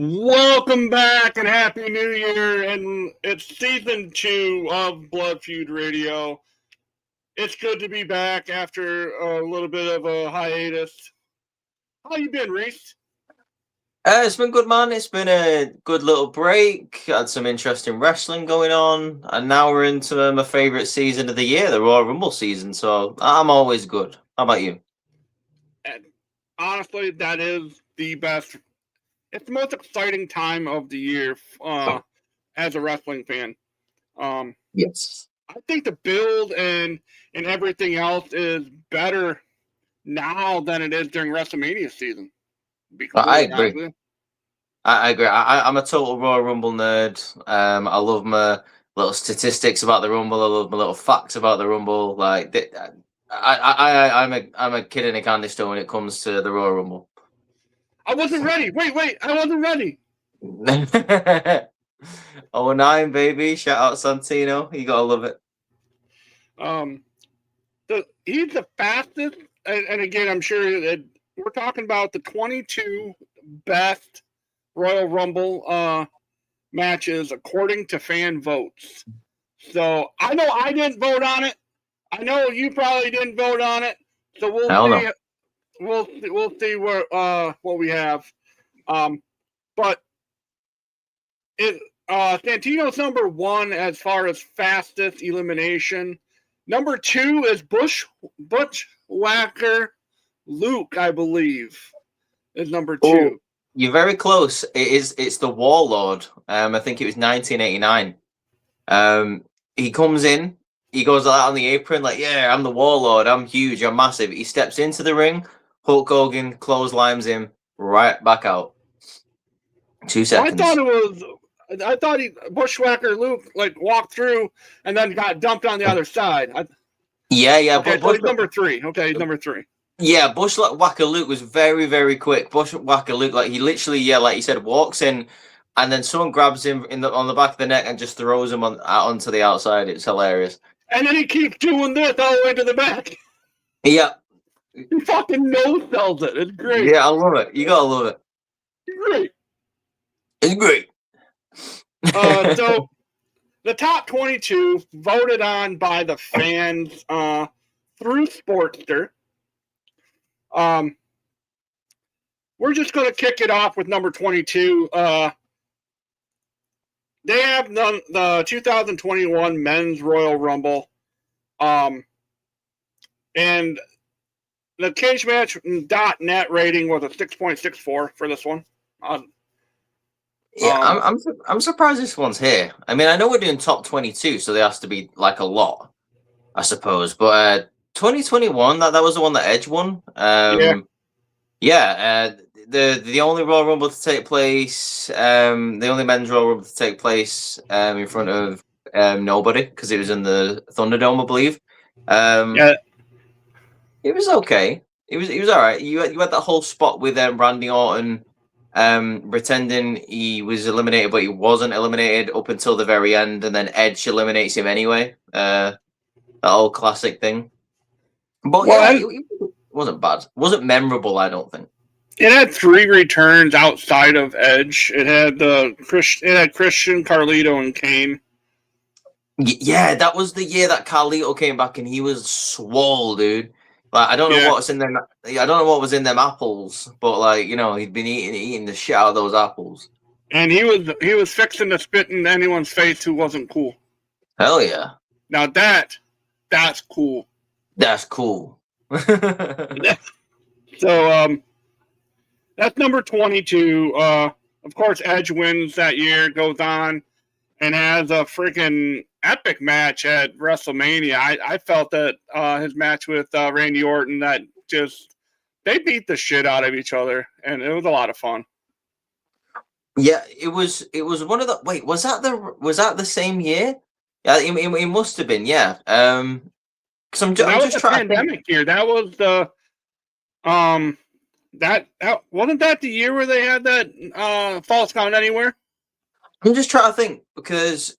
Welcome back and Happy New Year, and it's season 2 of Blood Feud Radio. It's good to be back after a little bit of a hiatus. How you been, Rhys? It's been good, man. It's been a good little break. Had some interesting wrestling going on, and now we're into my favorite season of the year, the Royal Rumble season. So I'm always good. How about you? And honestly, that is the best. It's the most exciting time of the year as a wrestling fan. Yes. I think the build and everything else is better now than it is during WrestleMania season. I agree. I agree. I'm a total Royal Rumble nerd. I love my little statistics about the Rumble. I love my little facts about the Rumble. Like, I'm a kid in a candy store when it comes to the Royal Rumble. I wasn't ready. Wait. I wasn't ready. 09, baby. Shout out Santino. You gotta love it. He's the fastest, and again, I'm sure that we're talking about the 22 best Royal Rumble matches according to fan votes. So I know I didn't vote on it. I know you probably didn't vote on it. So we'll see. We'll see what we have. But Santino's number 1 as far as fastest elimination. Number 2 is Bushwhacker Luke, I believe, is number 2. Oh, you're very close. It's the Warlord. I think it was 1989. He comes in. He goes out on the apron like, yeah, I'm the Warlord. I'm huge. I'm massive. He steps into the ring. Hulk Hogan clotheslines him right back out. 2 seconds. I thought Bushwhacker Luke walked through and then got dumped on the other side. Yeah. Okay, so he's number 3. Okay, he's number 3. Yeah, Bushwhacker Luke was very, very quick. Bushwhacker Luke, he literally, like you said, walks in, and then someone grabs him on the back of the neck and just throws him onto the outside. It's hilarious. And then he keeps doing this all the way to the back. Yeah. He fucking no-sells it. It's great. Yeah, I love it. You gotta love it. Great. It's great. So the top 22 voted on by the fans through Sportster. We're just going to kick it off with number 22. They have the 2021 Men's Royal Rumble. And the CageMatch.net rating was a 6.64 for this one. I'm surprised this one's here. I mean, I know we're doing top 22, so there has to be a lot, I suppose. But 2021, that was the one that Edge won. The only Royal Rumble to take place, the only Men's Royal Rumble to take place in front of nobody, because it was in the Thunderdome, I believe. It was okay. It was all right. You had that whole spot with Randy Orton pretending he was eliminated, but he wasn't eliminated up until the very end, and then Edge eliminates him anyway. That old classic thing. But it wasn't bad. It wasn't memorable, I don't think. It had 3 returns outside of Edge. It had Christian, Carlito, and Kane. Yeah, that was the year that Carlito came back, and he was swole, dude. I don't know what's in them. I don't know what was in them apples, but he'd been eating the shit out of those apples. And he was fixing to spit in anyone's face who wasn't cool. Hell yeah! Now that's cool. That's cool. So That's number 22. Of course, Edge wins that year, goes on, and has a freaking epic match at WrestleMania. I felt that his match with Randy Orton, that just they beat the shit out of each other, and it was a lot of fun. Yeah, it was one of the. Wait, was that the same year? Yeah, it must have been. Yeah. Because I'm That was just the trying to think. pandemic year. That was the that wasn't that the year where they had that Falls Count Anywhere. I'm just trying to think because.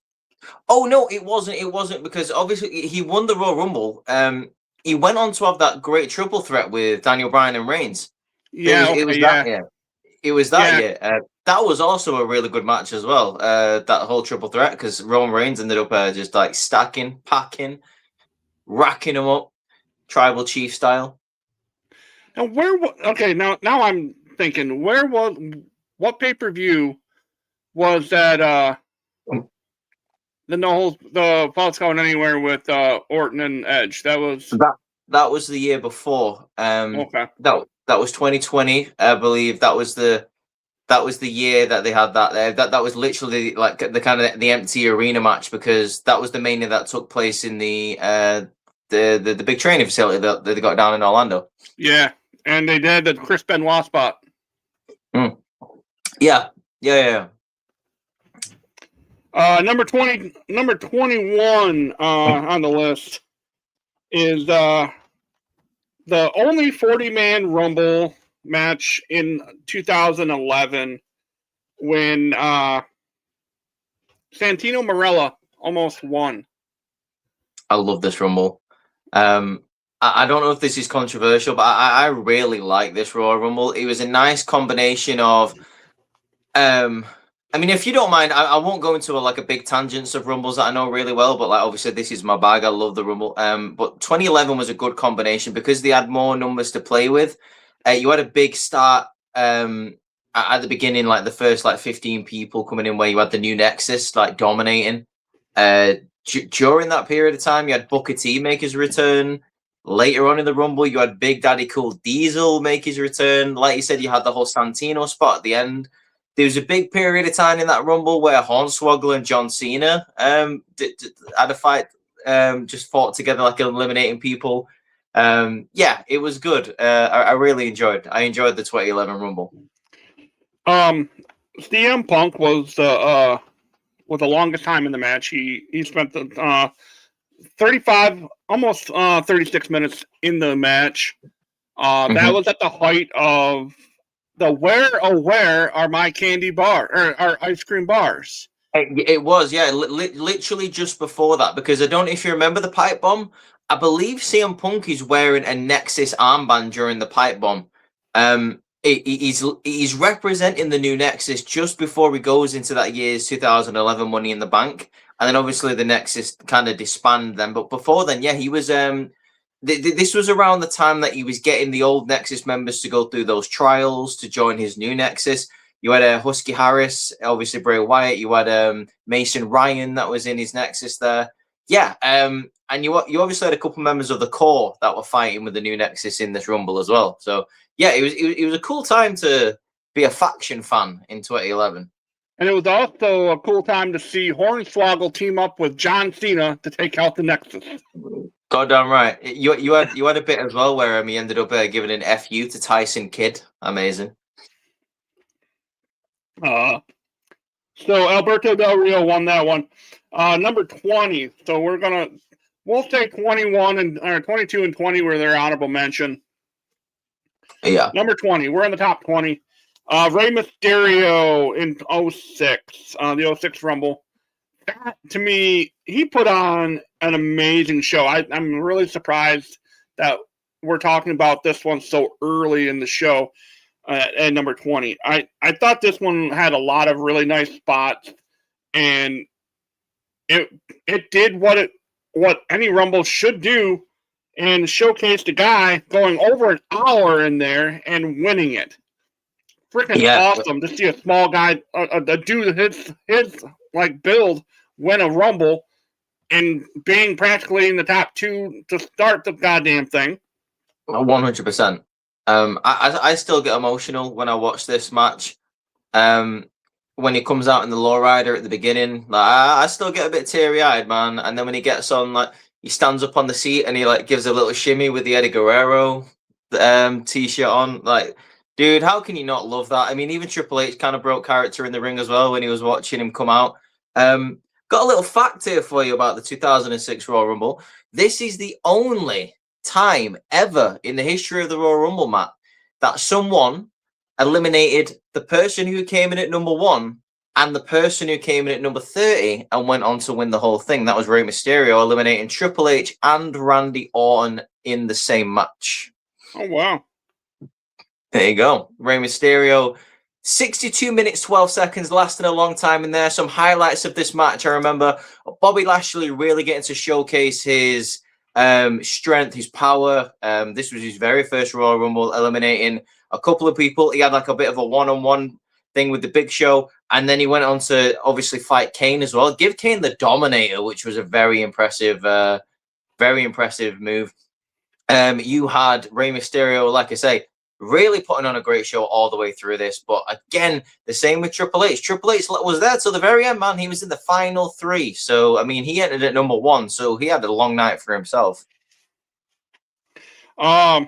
Oh no, it wasn't. It wasn't because obviously he won the Royal Rumble. He went on to have that great triple threat with Daniel Bryan and Reigns. Yeah. It Okay. was that Yeah. year. It was that Yeah. year. That was also a really good match as well. That whole triple threat because Roman Reigns ended up just like stacking, packing, racking them up, tribal chief style. And okay, now I'm thinking, what pay-per-view was that the Falls Count Anywhere with Orton and Edge? That was That was the year before. okay. That was 2020, I believe. That was the year that they had that. That was literally like the kind of the empty arena match because that was the Mania that took place in the big training facility that they got down in Orlando. Yeah, and they did the Chris Benoit spot. Yeah. Number 21 on the list is the only 40-man Rumble match in 2011 when Santino Marella almost won. I love this Rumble. I don't know if this is controversial, but I really like this Royal Rumble. It was a nice combination of I mean, if you don't mind, I won't go into a big tangents of Rumbles that I know really well, but like obviously this is my bag. I love the Rumble. But 2011 was a good combination because they had more numbers to play with. You had a big start at the beginning, like the first 15 people coming in, where you had the new Nexus dominating. During that period of time, you had Booker T make his return. Later on in the Rumble, you had Big Daddy Cool Diesel make his return. Like you said, you had the whole Santino spot at the end. There was a big period of time in that Rumble where Hornswoggle and John Cena had a fight, just fought together eliminating people. Yeah, it was good. I really enjoyed the 2011 Rumble. CM Punk was the longest time in the match. He spent the 35, almost 36 minutes in the match. That was at the height of the where are my candy bar or our ice cream bars? It was, yeah, literally just before that, because I don't know if you remember the pipe bomb. I believe CM Punk is wearing a Nexus armband during the pipe bomb. He's representing the new Nexus just before he goes into that year's 2011 Money in the Bank, and then obviously the Nexus kind of disbanded them. But before then, yeah, he was this was around the time that he was getting the old Nexus members to go through those trials to join his new Nexus. You had Husky Harris, obviously Bray Wyatt. You had Mason Ryan that was in his Nexus there. Yeah, and you obviously had a couple members of the core that were fighting with the new Nexus in this Rumble as well. So yeah, it was a cool time to be a faction fan in 2011. And it was also a cool time to see Hornswoggle team up with John Cena to take out the Nexus. Goddamn right. You had a bit as well where he ended up giving an FU to Tyson Kidd. Amazing. So Alberto Del Rio won that one. Number 20. So we'll say 21 or 22 and 20 were their honorable mention. Yeah. Number 20. We're in the top 20. Rey Mysterio in 06, the 06 Rumble. That, to me, he put on an amazing show. I'm really surprised that we're talking about this one so early in the show at number 20. I thought this one had a lot of really nice spots, and it did what any Rumble should do, and showcased a guy going over an hour in there and winning it. Freaking awesome to see a small guy, a dude his build win a Rumble and being practically in the top two to start the goddamn thing. 100%. I still get emotional when I watch this match. When he comes out in the lowrider at the beginning, like I still get a bit teary eyed, man. And then when he gets on, like he stands up on the seat and he like gives a little shimmy with the Eddie Guerrero t-shirt on, like. Dude, how can you not love that? I mean, even Triple H kind of broke character in the ring as well when he was watching him come out. Got a little fact here for you about the 2006 Royal Rumble. This is the only time ever in the history of the Royal Rumble, Matt, that someone eliminated the person who came in at number 1 and the person who came in at number 30 and went on to win the whole thing. That was Rey Mysterio eliminating Triple H and Randy Orton in the same match. Oh, wow. There you go. Rey Mysterio, 62 minutes, 12 seconds, lasting a long time in there. Some highlights of this match. I remember Bobby Lashley really getting to showcase his strength, his power. This was his very first Royal Rumble, eliminating a couple of people. He had like a bit of a one-on-one thing with the Big Show. And then he went on to obviously fight Kane as well. Give Kane the Dominator, which was a very impressive move. You had Rey Mysterio, like I say, really putting on a great show all the way through this. But again, the same with Triple H. Triple H was there till the very end, man. He was in the final 3. So, I mean, he entered at number 1. So he had a long night for himself. So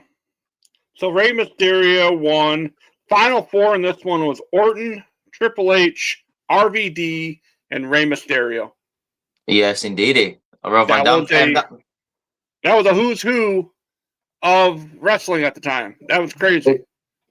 Rey Mysterio won. Final 4 in this one was Orton, Triple H, RVD, and Rey Mysterio. Yes, indeed. That was a who's who of wrestling at the time. That was crazy.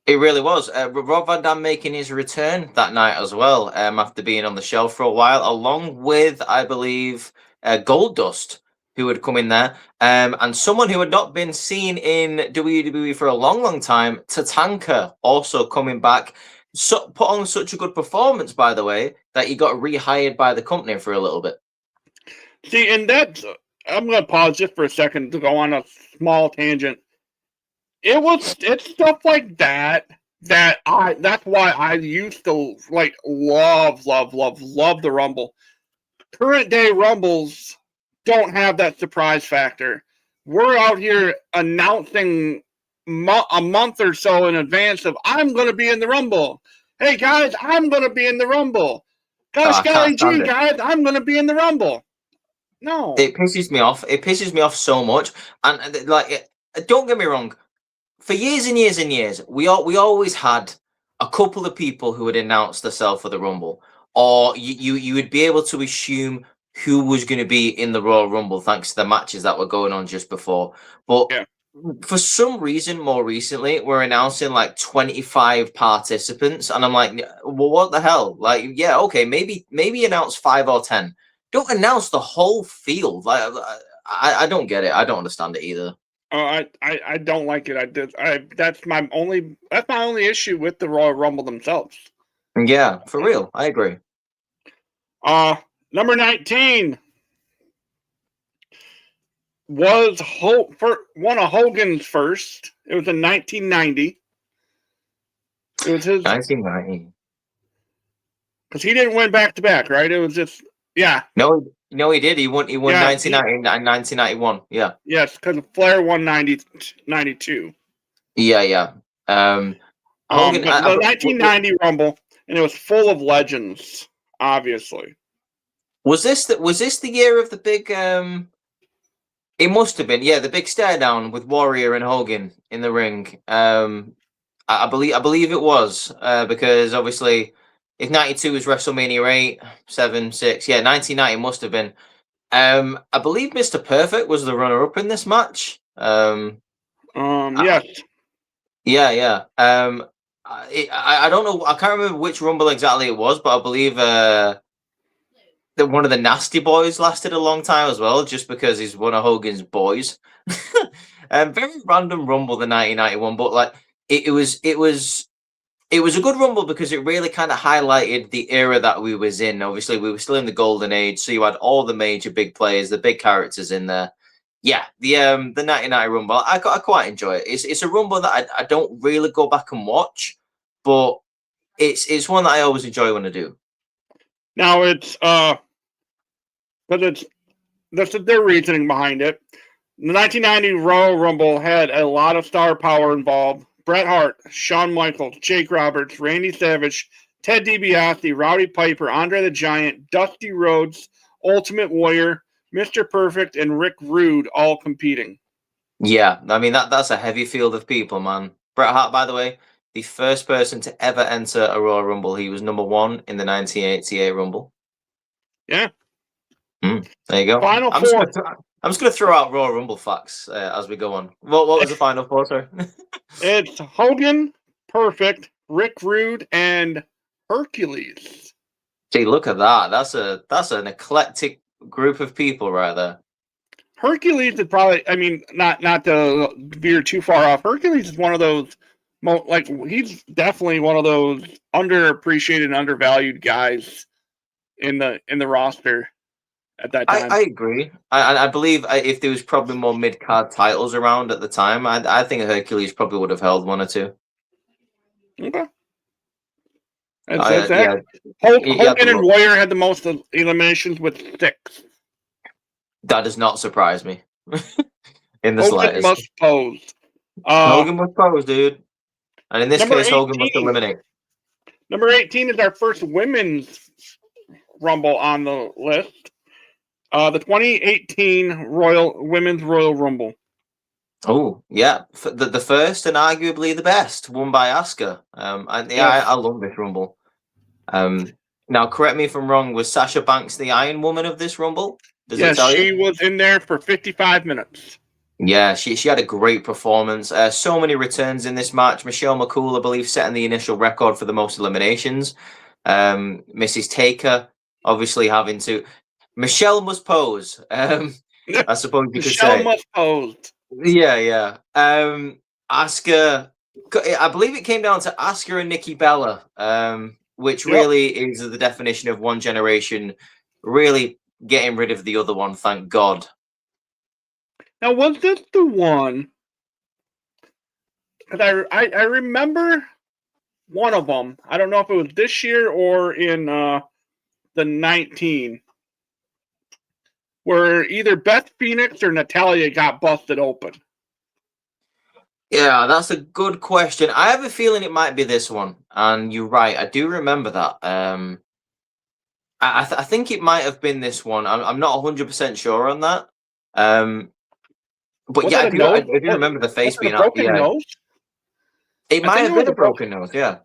It really was. Rob Van Dam making his return that night as well, after being on the shelf for a while, along with, I believe, Goldust, who had come in there, and someone who had not been seen in WWE for a long, long time, Tatanka, also coming back. Put on such a good performance, by the way, that he got rehired by the company for a little bit. See, and that's... I'm going to pause just for a second to go on a small tangent. It's stuff like that's why I used to like love the Rumble. Current day Rumbles don't have that surprise factor. We're out here announcing a month or so in advance of I'm going to be in the Rumble. Hey guys, I'm going to be in the Rumble. Gosh, golly gee, guys, I'm going to be in the Rumble. No, it pisses me off. It pisses me off so much. And like, don't get me wrong. For years and years and years, we always had a couple of people who would announce themselves for the Rumble, or you would be able to assume who was going to be in the Royal Rumble thanks to the matches that were going on just before. But for some reason, more recently, we're announcing like 25 participants, and I'm like, well, what the hell? Like, yeah, okay, maybe announce 5 or 10. Don't announce the whole field. Like, I don't get it. I don't understand it either. I don't like it. That's my only issue with the Royal Rumble themselves. Yeah, for real. I agree. Number 19 was one of Hogan's first. It was in 1990. It was his 1990. Because he didn't win back to back, right? It was just No, he did. He won 1990 and 1991. Yeah. Yes, because Flair won 92. Yeah. Hogan, the 1990 Rumble, and it was full of legends, obviously. Was this the year of the big it must have been, the big stare down with Warrior and Hogan in the ring. I believe it was, because obviously if 92 was WrestleMania 8, 7, 6, 1990 must have been. I believe Mr. Perfect was the runner-up in this match. Yes. Yeah. I don't know. I can't remember which Rumble exactly it was, but I believe that one of the Nasty Boys lasted a long time as well, just because he's one of Hogan's boys. Very random Rumble, the 1991, but like it was a good Rumble because it really kind of highlighted the era that we was in. Obviously, we were still in the golden age, so you had all the major big players, the big characters in there. Yeah, the 1990 Rumble, I quite enjoy it. It's a Rumble that I don't really go back and watch, but it's one that I always enjoy when I do. Now it's but that's their reasoning behind it. The 1990 Royal Rumble had a lot of star power involved. Bret Hart, Shawn Michaels, Jake Roberts, Randy Savage, Ted DiBiase, Rowdy Piper, Andre the Giant, Dusty Rhodes, Ultimate Warrior, Mr. Perfect, and Rick Rude all competing. Yeah, I mean that's a heavy field of people, man. Bret Hart, by the way, the first person to ever enter a Royal Rumble. He was number 1 in the 1988 Rumble. Yeah. There you go. Final I'm four. just gonna throw out Royal Rumble facts as we go on. What was the final four, sir? It's Hogan, Perfect, Rick Rude, and Hercules. Gee, look at that. That's an eclectic group of people right there. Hercules is probably, I mean, not to veer too far off. Hercules is one of those, like, he's definitely one of those underappreciated and undervalued guys in the roster at that time. I agree. I believe if there was probably more mid-card titles around at the time, I think Hercules probably would have held 1 or 2. Okay. Yeah. Hogan and Warrior had the most eliminations with 6. That does not surprise me in the Hogan slightest. must pose. Hogan must pose, dude. And in this case, 18, Hogan must eliminate. Number 18 is our first women's Rumble on the list. The 2018 Women's Royal Rumble. Oh, yeah. The first and arguably the best, won by Asuka. I love this Rumble. Now, correct me if I'm wrong, was Sasha Banks the Iron Woman of this Rumble? Yes, she was in there for 55 minutes. Yeah, she had a great performance. So many returns in this match. Michelle McCool, I believe, setting the initial record for the most eliminations. Mrs. Taker, obviously having to... Michelle must pose. I suppose you could say. Michelle must pose. Yeah. Asuka... I believe it came down to Asuka and Nikki Bella, which really is the definition of one generation really getting rid of the other one, thank God. Now, was this the one? Because I remember one of them. I don't know if it was this year or in the 19, where either Beth Phoenix or Natalya got busted open. Yeah, that's a good question. I have a feeling it might be this one, and you're right. I do remember that. I think it might have been this one. I'm not 100% sure on that. But yeah, I do remember the face being up. Yeah, nose? It might have been a broken nose. Yeah.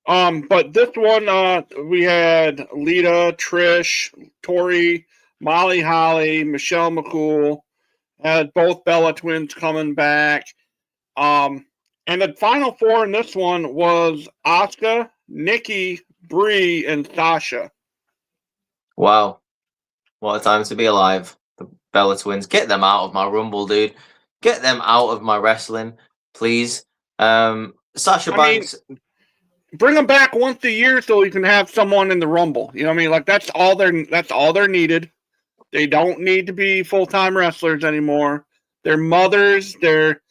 But this one, we had Lita, Trish, Tori, Molly Holly, Michelle McCool, had both Bella twins coming back. And the final 4 in this one was Asuka, Nikki, Brie, and Sasha. Wow. What a time to be alive. The Bella twins. Get them out of my Rumble, dude. Get them out of my wrestling, please. Sasha Banks. Bring them back once a year so you can have someone in the Rumble. You know what I mean? Like that's all they're needed. They don't need to be full-time wrestlers anymore. They're mothers, they're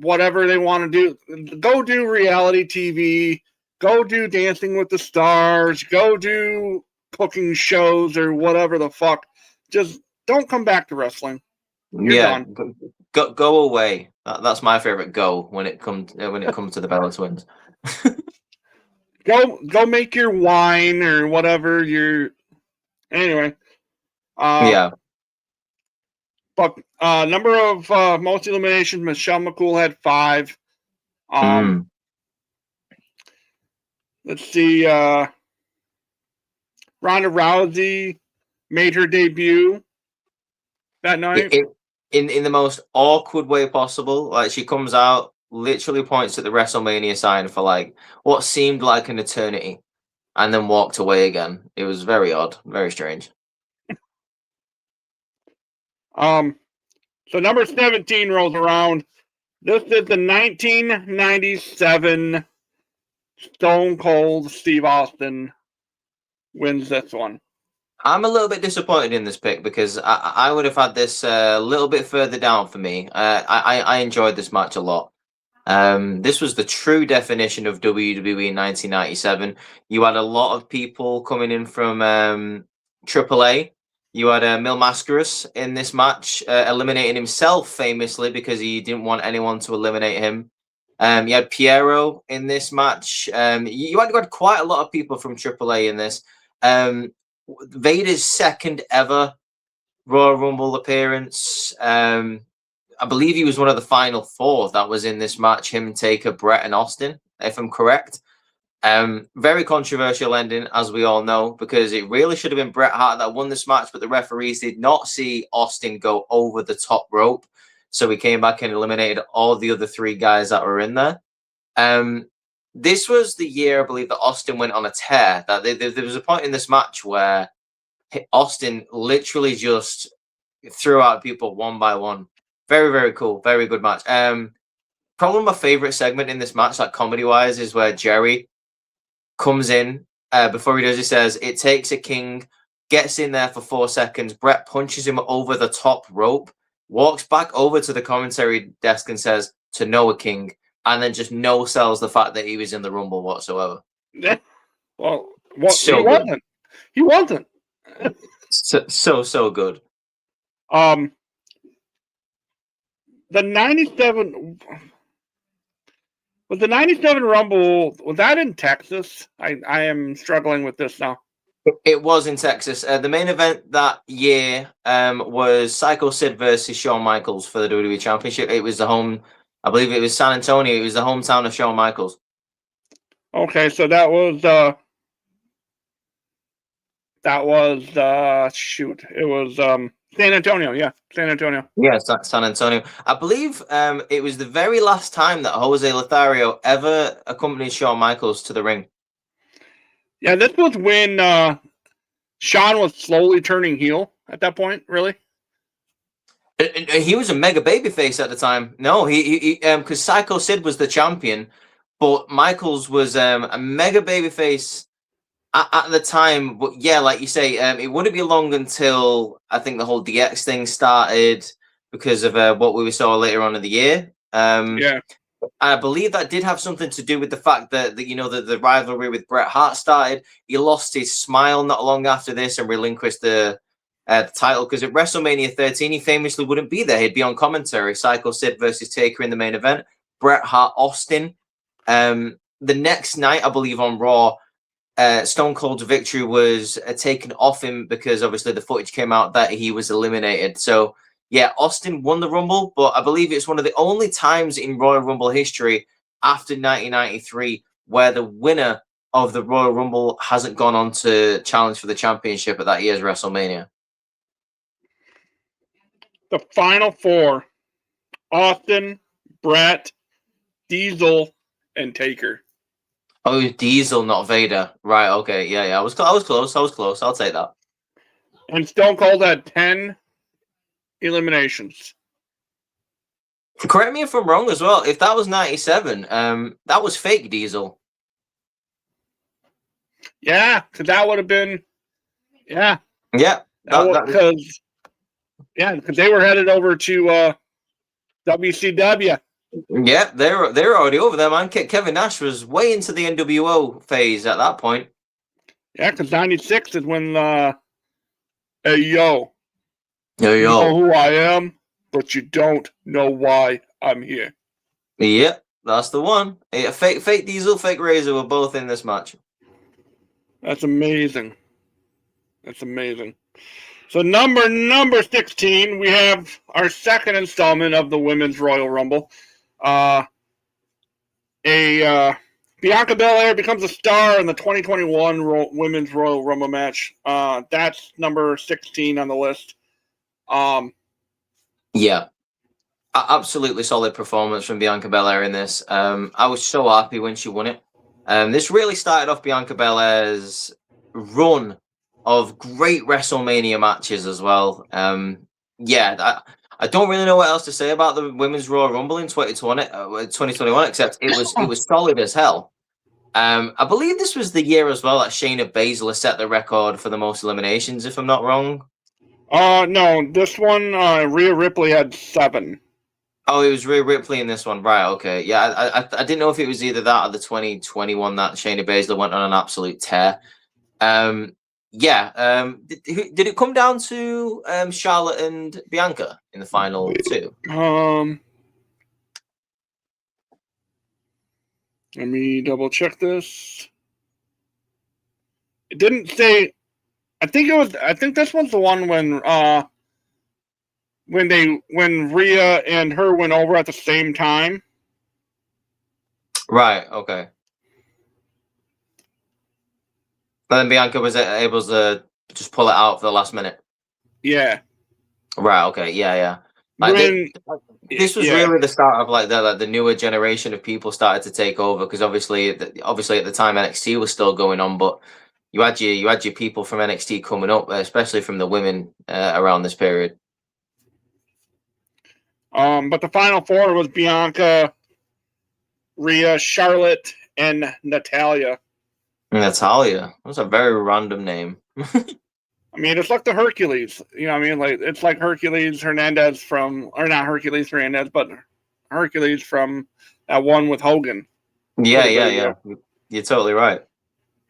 whatever they want to do. Go do reality TV, go do Dancing with the Stars, go do cooking shows or whatever the fuck. Just don't come back to wrestling. You're done. Go away. That's my favorite go when it comes to the Bella twins. Go make your wine or whatever. Anyway. Yeah. But number of most eliminations, Michelle McCool had 5. Let's see. Ronda Rousey made her debut that night. In the most awkward way possible. Like she comes out, literally points at the WrestleMania sign for like what seemed like an eternity, and then walked away again. It was very odd, very strange. So number 17 rolls around. This is the 1997 Stone Cold Steve Austin wins this one. I'm a little bit disappointed in this pick because I would have had this a little bit further down for me. I enjoyed this match a lot. This was the true definition of WWE in 1997. You had a lot of people coming in from AAA. You had Mil Mascaras in this match, eliminating himself famously because he didn't want anyone to eliminate him. You had Piero in this match. You had quite a lot of people from AAA in this. Vader's second ever Royal Rumble appearance. I believe he was one of the final four that was in this match. Him, Taker, Brett, and Austin, if I'm correct. Very controversial ending, as we all know, because it really should have been Bret Hart that won this match, but the referees did not see Austin go over the top rope. So he came back and eliminated all the other three guys that were in there. This was the year, I believe, that Austin went on a tear. That there was a point in this match where Austin literally just threw out people one by one. Very, very cool. Very good match. Probably my favorite segment in this match, like comedy-wise, is where Jerry comes in. Before he does, he says, "It takes a king," gets in there for 4 seconds. Brett punches him over the top rope, walks back over to the commentary desk and says, "To know a king," and then just no sells the fact that he was in the Rumble whatsoever. Well, so he wasn't. He wasn't. So good. The 97 was the 97 Rumble. Was that in Texas? I am struggling with this now. It was in Texas. The main event that year was Psycho Sid versus Shawn Michaels for the WWE Championship. It was I believe it was San Antonio. It was the hometown of Shawn Michaels. Okay, so that was shoot. It was San Antonio. Yeah, San Antonio. Yeah, San Antonio. I believe it was the very last time that Jose Lothario ever accompanied Shawn Michaels to the ring. Yeah, this was when Shawn was slowly turning heel at that point, really? He was a mega babyface at the time. No, he because Psycho Sid was the champion, but Michaels was a mega babyface at the time. But yeah, like you say, it wouldn't be long until I think the whole DX thing started because of what we saw later on in the year. Yeah. I believe that did have something to do with the fact that the rivalry with Bret Hart started. He lost his smile not long after this and relinquished the title because at WrestleMania 13 he famously wouldn't be there. He'd be on commentary. Psycho Sid versus Taker in the main event. Bret Hart, Austin. The next night, I believe on Raw, Stone Cold's victory was taken off him because obviously the footage came out that he was eliminated. So yeah, Austin won the Rumble, but I believe it's one of the only times in Royal Rumble history after 1993 where the winner of the Royal Rumble hasn't gone on to challenge for the championship at that year's WrestleMania. The final four: Austin, Bret, Diesel, and Taker. Oh, Diesel, not Vader. Right, okay. Yeah. I was close. I'll take that. And Stone Cold had 10 eliminations. Correct me if I'm wrong as well. If that was 97, that was fake Diesel. Yeah, because that would have been. Yeah. Yeah. Because they were headed over to WCW. Yeah, they're already over there, man. Kevin Nash was way into the NWO phase at that point. Yeah, because 96 is when hey yo. You know who I am, but you don't know why I'm here. Yep, that's the one. Yeah, fake Diesel, fake Razor were both in this match. That's amazing. So number 16, we have our second installment of the Women's Royal Rumble. Bianca Belair becomes a star in the 2021 Women's Royal Rumble match. That's number 16 on the list. Yeah, absolutely solid performance from Bianca Belair in this. I was so happy when she won it. This really started off Bianca Belair's run of great WrestleMania matches as well. I don't really know what else to say about the Women's Royal Rumble in 2021, except it was solid as hell. I believe this was the year as well that Shayna Baszler set the record for the most eliminations, if I'm not wrong. No, this one, Rhea Ripley had 7. Oh, it was Rhea Ripley in this one, right? Okay, yeah, I didn't know if it was either that or the 2021 that Shayna Baszler went on an absolute tear. Did it come down to Charlotte and Bianca in the final two? Let me double check this. It didn't say. I think this was the one when Rhea and her went over at the same time. Right. Okay. But then Bianca was able to just pull it out for the last minute. Yeah. Right. Okay. Yeah. Like this was really the start of like the newer generation of people started to take over, because obviously at the time NXT was still going on, but you had your people from NXT coming up, especially from the women around this period. But the final four was Bianca, Rhea, Charlotte, and Natalya. Natalia. That's a very random name. I mean, it's like the Hercules. You know what I mean? Like it's like Hercules Hernandez or not Hercules Hernandez, but Hercules from that one with Hogan. Yeah. You're totally right.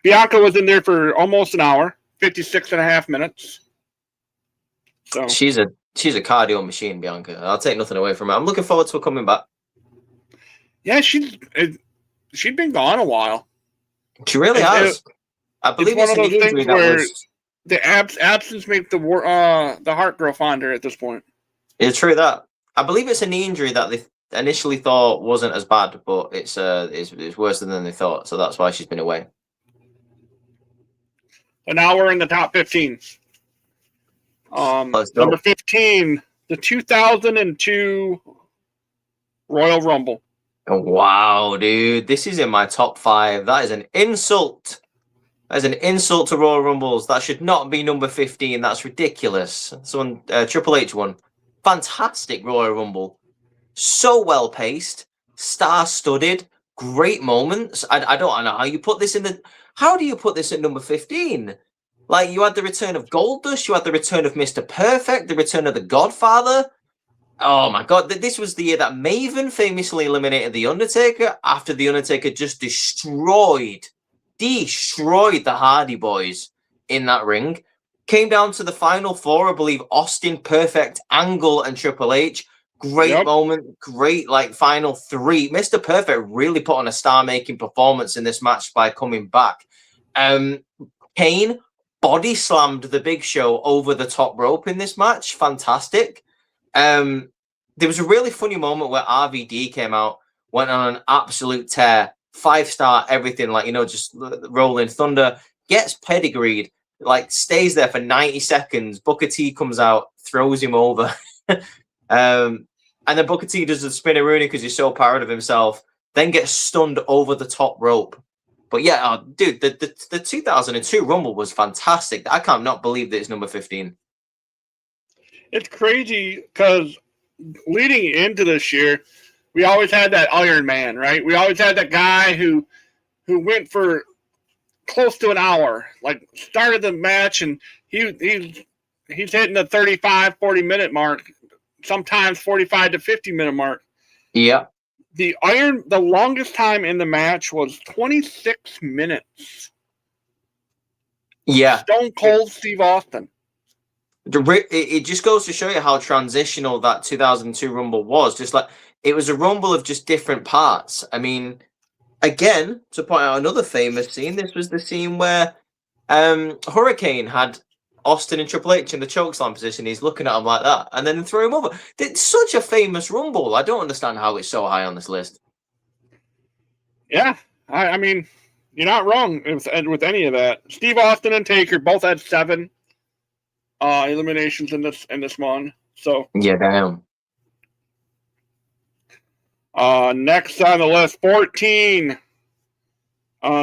Bianca was in there for almost an hour, 56 and a half minutes. So she's a cardio machine, Bianca. I'll take nothing away from her. I'm looking forward to her coming back. Yeah, she'd been gone a while. She really has. I believe it's one of those things where the absence makes the heart grow fonder at this point. It's true that. I believe it's a knee injury that they initially thought wasn't as bad, but it's worse than they thought. So that's why she's been away. And now we're in the top 15. Number 15, the 2002 Royal Rumble. Oh, wow, dude. This is in my top 5. That is an insult. That is an insult to Royal Rumbles. That should not be number 15. That's ridiculous. Someone, Triple H won. Fantastic Royal Rumble. So well paced, star-studded, great moments. I don't know how you put this in the... How do you put this at number 15? Like, you had the return of Goldust, you had the return of Mr. Perfect, the return of the Godfather. Oh my God, this was the year that Maven famously eliminated The Undertaker after The Undertaker just destroyed the Hardy Boys in that ring. Came down to the final four, I believe Austin, Perfect, Angle, and Triple H. Great moment, great like final three. Mr. Perfect really put on a star-making performance in this match by coming back. Kane body slammed the Big Show over the top rope in this match. Fantastic. There was a really funny moment where RVD came out, went on an absolute tear, 5-star everything, like, you know, just rolling thunder, gets pedigreed, like stays there for 90 seconds. Booker T comes out, throws him over. And then Booker T does the spinneroonie because he's so proud of himself, then gets stunned over the top rope. But yeah, dude, the 2002 Rumble was fantastic. I can't not believe that it's number 15. It's crazy because leading into this year, we always had that Iron Man, right? We always had that guy who went for close to an hour, like started the match, and he's hitting the 35, 40-minute mark, sometimes 45 to 50-minute mark. Yeah. The longest time in the match was 26 minutes. Yeah. Stone Cold Steve Austin. It just goes to show you how transitional that 2002 Rumble was. Just like it was a Rumble of just different parts. I mean, again, to point out another famous scene, this was the scene where Hurricane had Austin and Triple H in the chokeslam position. He's looking at him like that, and then threw him over. It's such a famous Rumble. I don't understand how it's so high on this list. Yeah, I mean, you're not wrong with any of that. Steve Austin and Taker both had 7 eliminations in this one. So yeah, damn. Next on the list, 14.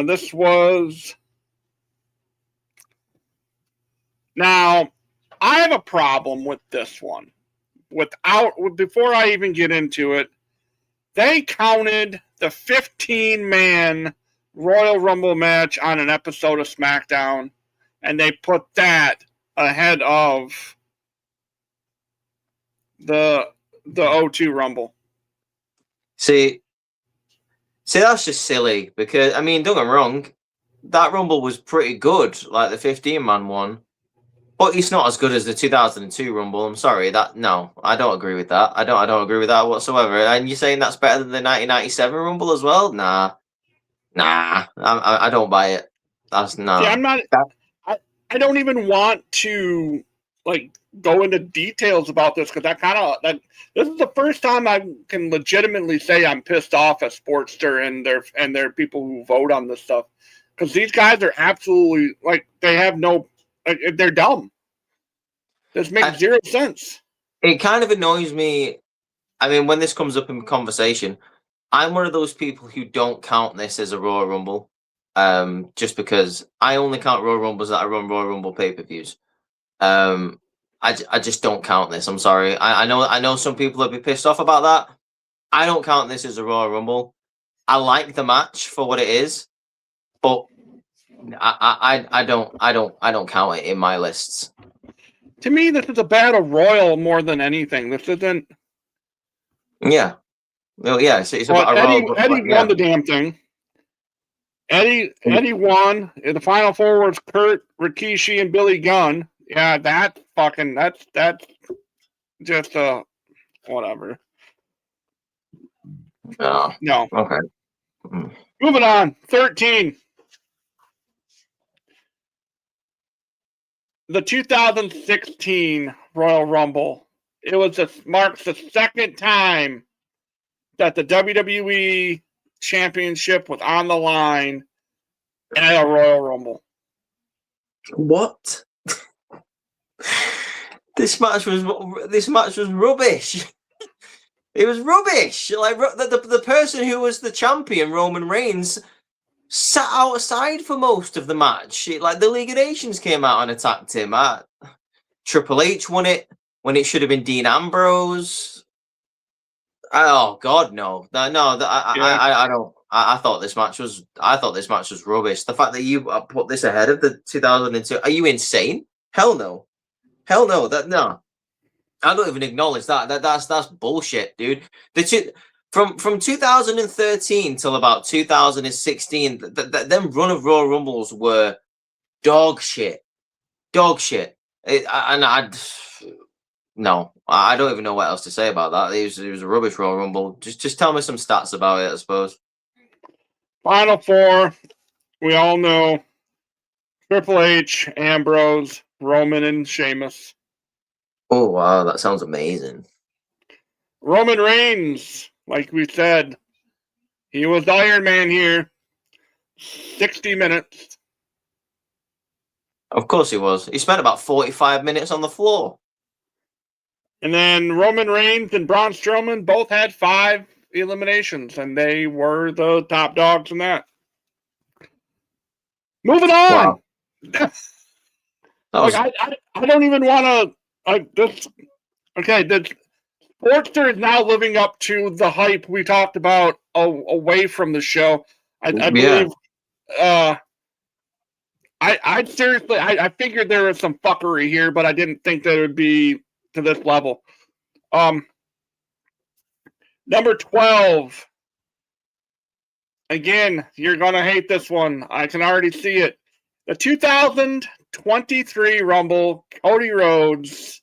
This was. Now, I have a problem with this one. Before I even get into it, they counted the 15-man Royal Rumble match on an episode of SmackDown, and they put that ahead of the 02 Rumble. See, that's just silly because, I mean, don't get me wrong, that Rumble was pretty good, like the 15-man one. But it's not as good as the 2002 Rumble. I'm sorry. No, I don't agree with that. I don't agree with that whatsoever. And you're saying that's better than the 1997 Rumble as well? Nah. Nah, I don't buy it. That's See, I'm nah. not. I don't even want to like go into details about this because this is the first time I can legitimately say I'm pissed off at Sportster and their people who vote on this stuff because these guys are absolutely like they have no like they're dumb. This makes zero sense. It kind of annoys me. I mean, when this comes up in conversation, I'm one of those people who don't count this as a Royal Rumble. Just because I only count Royal Rumbles that I run Royal Rumble pay-per-views. I just don't count this. I'm sorry. I know some people will be pissed off about that. I don't count this as a Royal Rumble. I like the match for what it is, but I don't count it in my lists. To me, this is a battle royal more than anything. This isn't. Yeah. Well, yeah. It's Well, about a Royal. Eddie Yeah. won the damn thing. Eddie won. In the final four was Kurt, Rikishi, and Billy Gunn. Yeah, that's just whatever. Oh, No. okay. Moving on. 13. The 2016 Royal Rumble. Marks the second time that the WWE Championship was on the line at a Royal Rumble. What? This match was rubbish. It was rubbish. Like the person who was the champion, Roman Reigns, sat outside for most of the match. Like the League of Nations came out and attacked him. Triple H won it when it should have been Dean Ambrose. Oh God, no. I don't. I thought this match was rubbish. The fact that you put this ahead of the 2002, are you insane? Hell no. No. I don't even acknowledge that. That's bullshit, dude. From 2013 till about 2016, them run of Royal Rumbles were dog shit. No, I don't even know what else to say about that. It was a rubbish Royal Rumble. Just tell me some stats about it, I suppose. Final four, we all know Triple H, Ambrose, Roman, and Sheamus. Oh wow, that sounds amazing. Roman Reigns, like we said, he was Iron Man here. 60 minutes. Of course he was. He spent about 45 minutes on the floor. And then Roman Reigns and Braun Strowman both had 5 eliminations, and they were the top dogs in that. Moving on. Wow. I don't even want to. Okay, the Sportster is now living up to the hype we talked about away from the show. I believe. I seriously, I figured there was some fuckery here, but I didn't think that it would be to this level. Number 12. Again, you're gonna hate this one. I can already see it. The 2023 Rumble, Cody Rhodes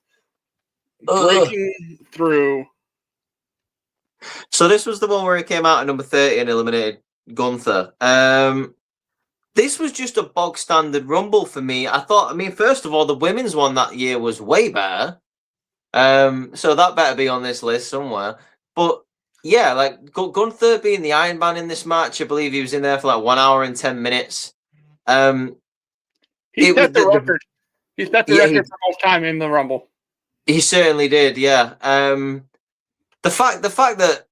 breaking through. So this was the one where he came out at number 30 and eliminated Gunther. This was just a bog standard Rumble for me. First of all, the women's one that year was way better. So that better be on this list somewhere. But yeah, like Gunther being the Iron Man in this match, I believe he was in there for like 1 hour and 10 minutes. He set the record. He set the record for most time in the Rumble. He certainly did, yeah. The fact that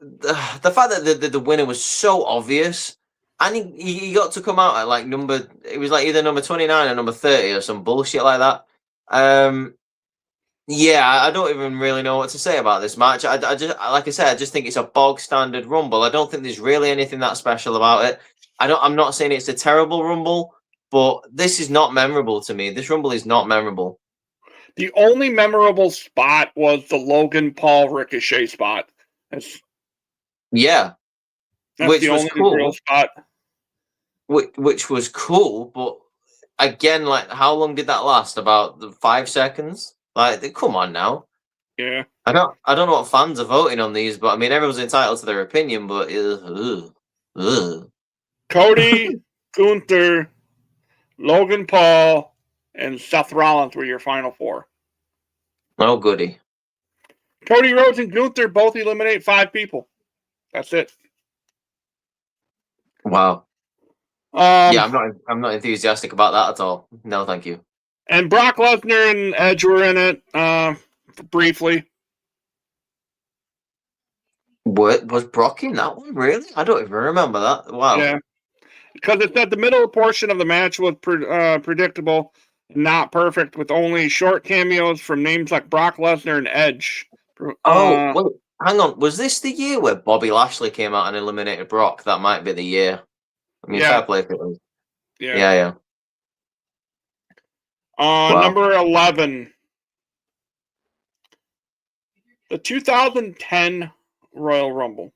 the winner was so obvious, and he got to come out at like it was like either number 29 or number 30 or some bullshit like that. Yeah, I don't even really know what to say about this match. I just think it's a bog standard Rumble. I don't think there's really anything that special about it. I'm not saying it's a terrible Rumble, but this is not memorable to me. This Rumble is not memorable. The only memorable spot was the Logan Paul Ricochet spot. That's which the was only cool. real spot. Which was cool, but again, like, how long did that last? About 5 seconds? Like, come on now. Yeah. I don't know what fans are voting on these, but I mean, everyone's entitled to their opinion. But Cody, Gunther, Logan Paul, and Seth Rollins were your final 4. Oh, goody. Cody Rhodes and Gunther both eliminate 5 people. That's it. Wow. Yeah, I'm not enthusiastic about that at all. No, thank you. And Brock Lesnar and Edge were in it briefly. What was Brock in that one? Really? I don't even remember that. Wow. Yeah, because it said the middle portion of the match was predictable, not perfect, with only short cameos from names like Brock Lesnar and Edge. Oh, wait, hang on. Was this the year where Bobby Lashley came out and eliminated Brock? That might be the year. I mean, fair play if it was. Yeah. Wow. Number 11. The 2010 Royal Rumble.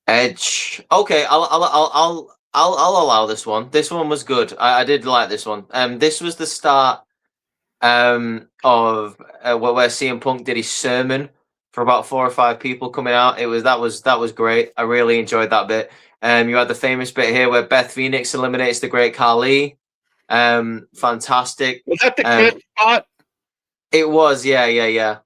Edge. Okay, I'll allow this one. This one was good. I did like this one. This was the start of where CM Punk did his sermon for about 4 or 5 people coming out. That was great. I really enjoyed that bit. You had the famous bit here where Beth Phoenix eliminates the Great Khali. Fantastic. Was that the kid spot? It was, yeah.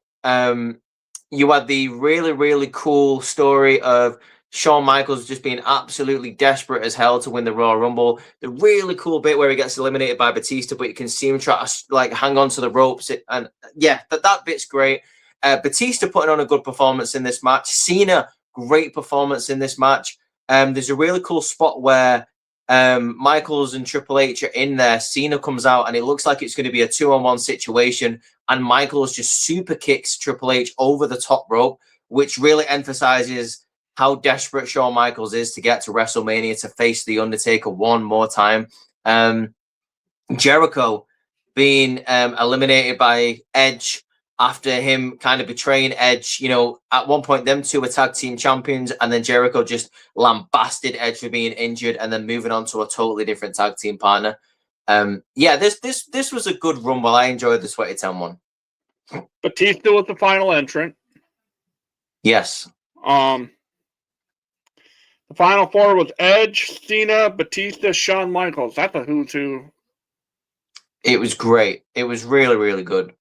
You had the really, really cool story of Shawn Michaels just being absolutely desperate as hell to win the Royal Rumble. The really cool bit where he gets eliminated by Batista, but you can see him try to hang on to the ropes. And yeah, that bit's great. Batista putting on a good performance in this match. Cena, great performance in this match. There's a really cool spot where Michaels and Triple H are in there. Cena comes out and it looks like it's going to be a 2-on-1 situation. And Michaels just super kicks Triple H over the top rope, which really emphasizes how desperate Shawn Michaels is to get to WrestleMania to face The Undertaker one more time. Jericho being eliminated by Edge after him kind of betraying Edge. You know, at one point, them two were tag team champions, and then Jericho just lambasted Edge for being injured and then moving on to a totally different tag team partner. Yeah, this was a good Rumble. I enjoyed the 2010 one. Batista was the final entrant. Yes. The final 4 was Edge, Cena, Batista, Shawn Michaels. That's a who's who. It was great. It was really, really good.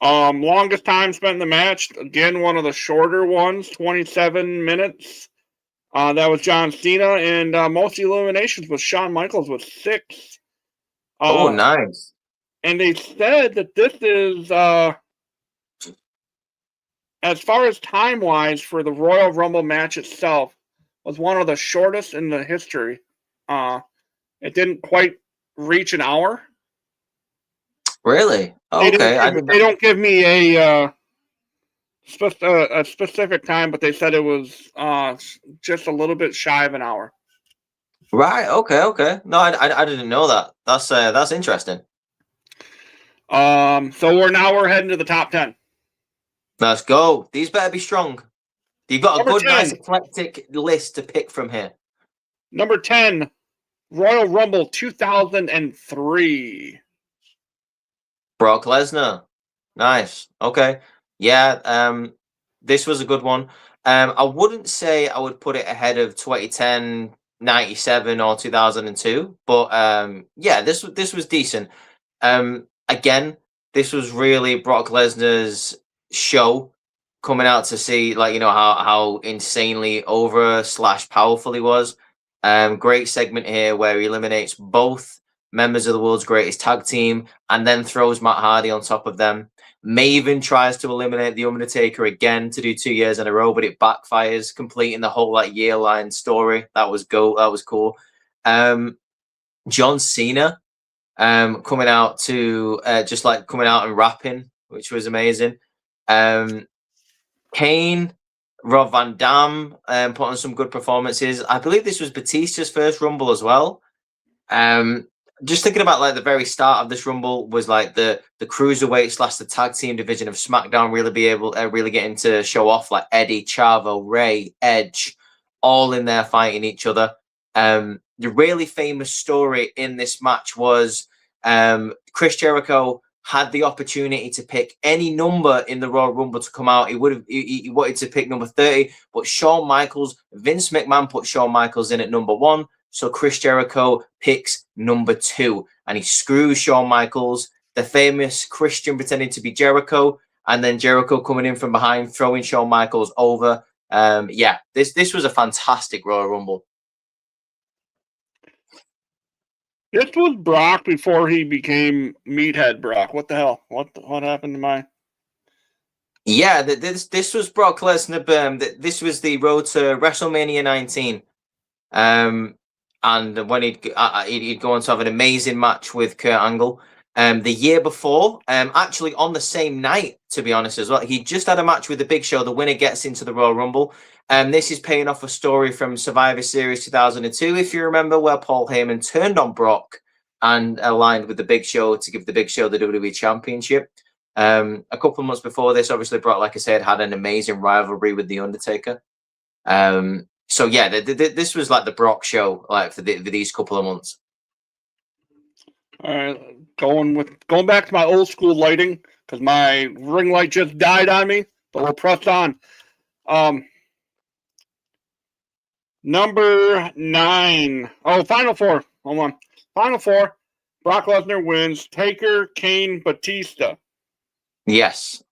Longest time spent in the match. Again, one of the shorter ones, 27 minutes. That was John Cena, and most eliminations was Shawn Michaels with 6. Oh, nice. And they said that this is, as far as time-wise for the Royal Rumble match itself, was one of the shortest in the history. It didn't quite reach an hour. Really? Okay. They don't give me a specific time, but they said it was just a little bit shy of an hour. Right. Okay. No, I didn't know that. That's interesting. So we're heading to the top 10. Let's go. These better be strong. You've got Number a good, 10. nice, eclectic list to pick from here. Number 10, Royal Rumble 2003. Brock Lesnar. Nice. Okay. Yeah. This was a good one. I wouldn't say I would put it ahead of 2010, 97, or 2002, but yeah, this was decent. Again, this was really Brock Lesnar's show, coming out to see, like, you know, how insanely over / powerful he was. Great segment here where he eliminates both members of the world's greatest tag team and then throws Matt Hardy on top of them. Maven tries to eliminate The Undertaker again to do 2 years in a row, but it backfires, completing the whole year-line story. That was cool. John Cena coming out to coming out and rapping, which was amazing. Kane, Rob Van Dam put on some good performances. I believe this was Batista's first Rumble as well. Just thinking about the very start of this Rumble was the cruiserweight / the tag team division of SmackDown really getting to show off Eddie, Chavo, Ray, Edge, all in there fighting each other. The really famous story in this match was Chris Jericho had the opportunity to pick any number in the Royal Rumble to come out, he wanted to pick number 30, but Shawn Michaels, Vince McMahon put Shawn Michaels in at number 1, so Chris Jericho picks number 2, and he screws Shawn Michaels, the famous Christian pretending to be Jericho, and then Jericho coming in from behind, throwing Shawn Michaels over. This was a fantastic Royal Rumble. This was Brock before he became Meathead Brock. What the hell? What happened to my? Yeah, this was Brock Lesnar. This was the road to WrestleMania 19. And when he'd go on to have an amazing match with Kurt Angle. The year before, actually on the same night, to be honest as well, he just had a match with the Big Show. The winner gets into the Royal Rumble. This is paying off a story from Survivor Series 2002, if you remember, where Paul Heyman turned on Brock and aligned with the Big Show to give the Big Show the WWE Championship. A couple of months before this, obviously, Brock, like I said, had an amazing rivalry with The Undertaker. So yeah, this was like the Brock show, like for these couple of months. All right, going back to my old school lighting because my ring light just died on me, but we'll press on. Number 9. Oh, Final 4. Hold on. Final 4. Brock Lesnar wins. Taker, Kane, Batista. Yes.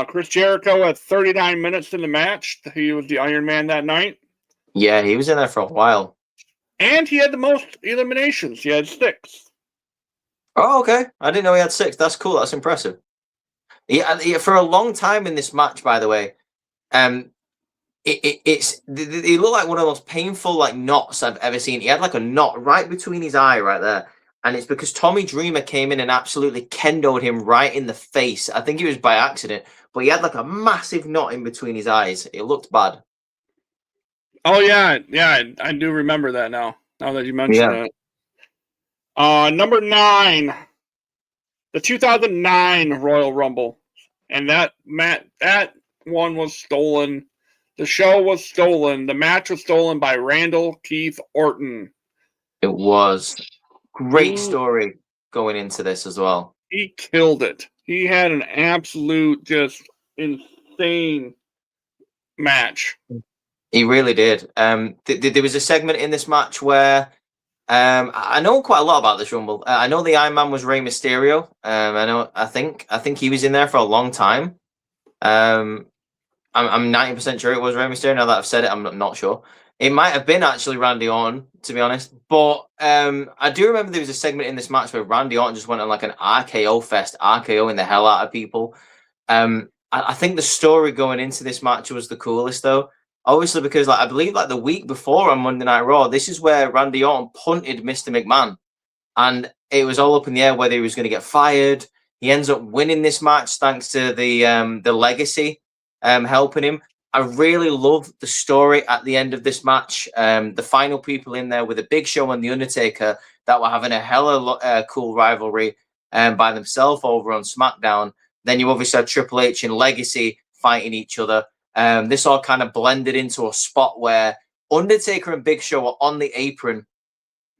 Chris Jericho had 39 minutes in the match. He was the Iron Man that night. Yeah, he was in there for a while. And he had the most eliminations. He had 6. Oh, okay. I didn't know he had 6. That's cool. That's impressive. Yeah, for a long time in this match, by the way, it looked like one of the most painful like knots I've ever seen. He had like a knot right between his eye right there. And it's because Tommy Dreamer came in and absolutely kendoed him right in the face. I think it was by accident, but he had like a massive knot in between his eyes. It looked bad. Oh, yeah. Yeah, I do remember that now that you mentioned it. Number 9, the 2009 Royal Rumble. And that one was stolen. The show was stolen. The match was stolen by Randall Keith Orton. It was. Great story going into this as well. He killed it. He had an absolute just insane match. He really did. There was a segment in this match where I know quite a lot about this Rumble. I know the Iron Man was Rey Mysterio. I think he was in there for a long time. I'm 90% sure it was Rey Mysterio. Now that I've said it, I'm not sure. It might have been actually Randy Orton, to be honest. But I do remember there was a segment in this match where Randy Orton just went on like an RKO fest, RKOing the hell out of people. I think the story going into this match was the coolest, though. Obviously, because I believe the week before on Monday Night Raw, this is where Randy Orton punted Mr. McMahon. And it was all up in the air whether he was going to get fired. He ends up winning this match thanks to the legacy helping him. I really love the story at the end of this match. The final people in there with the Big Show and the Undertaker that were having a hella cool rivalry by themselves over on SmackDown. Then you obviously had Triple H and Legacy fighting each other. This all kind of blended into a spot where Undertaker and Big Show are on the apron,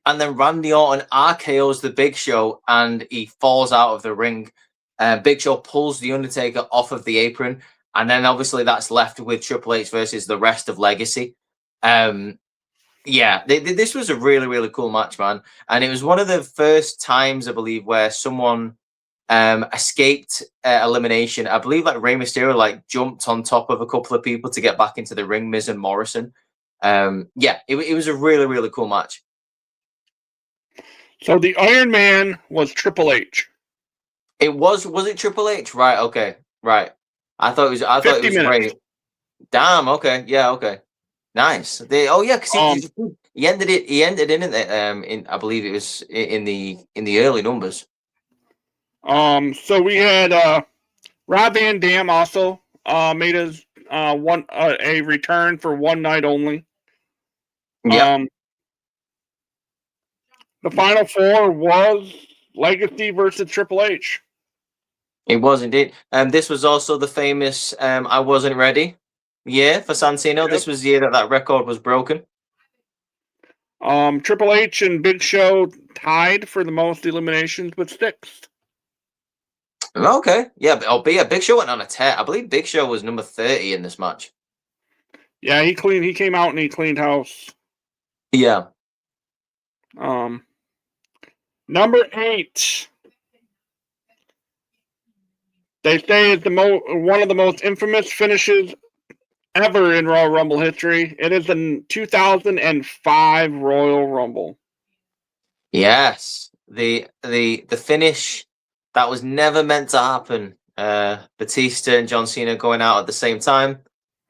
and then Randy Orton RKOs the Big Show and he falls out of the ring. Big Show pulls the Undertaker off of the apron. And then obviously that's left with Triple H versus the rest of Legacy. This was a really, really cool match, man. And it was one of the first times, I believe, where someone escaped elimination. I believe Rey Mysterio jumped on top of a couple of people to get back into the ring, Miz and Morrison. It was a really, really cool match. So the Iron Man was Triple H. It was it Triple H? Right, okay. Right. I thought it was great. Damn. Okay. Yeah. Okay. Nice. Because he ended in it. I believe it was in the early numbers. So we had Rob Van Dam also made his a return for one night only. Yeah. The Final 4 was Legacy versus Triple H. It was indeed. This was also the famous I Wasn't Ready year for Santino. Yep. This was the year that record was broken. Triple H and Big Show tied for the most eliminations with 6. Okay, yeah, but Big Show went on a tear. I believe Big Show was number 30 in this match. Yeah, he came out and he cleaned house. Yeah. Number 8. They say it's one of the most infamous finishes ever in Royal Rumble history. It is the 2005 Royal Rumble. Yes, the finish that was never meant to happen. Batista and John Cena going out at the same time.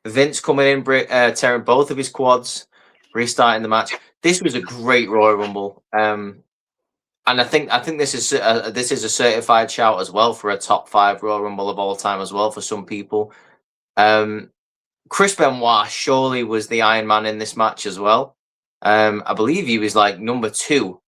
Vince coming in, tearing both of his quads, restarting the match. This was a great Royal Rumble. And I think this is a certified shout as well for a top 5 Royal Rumble of all time as well for some people. Chris Benoit surely was the Iron Man in this match as well. I believe he was like number 2.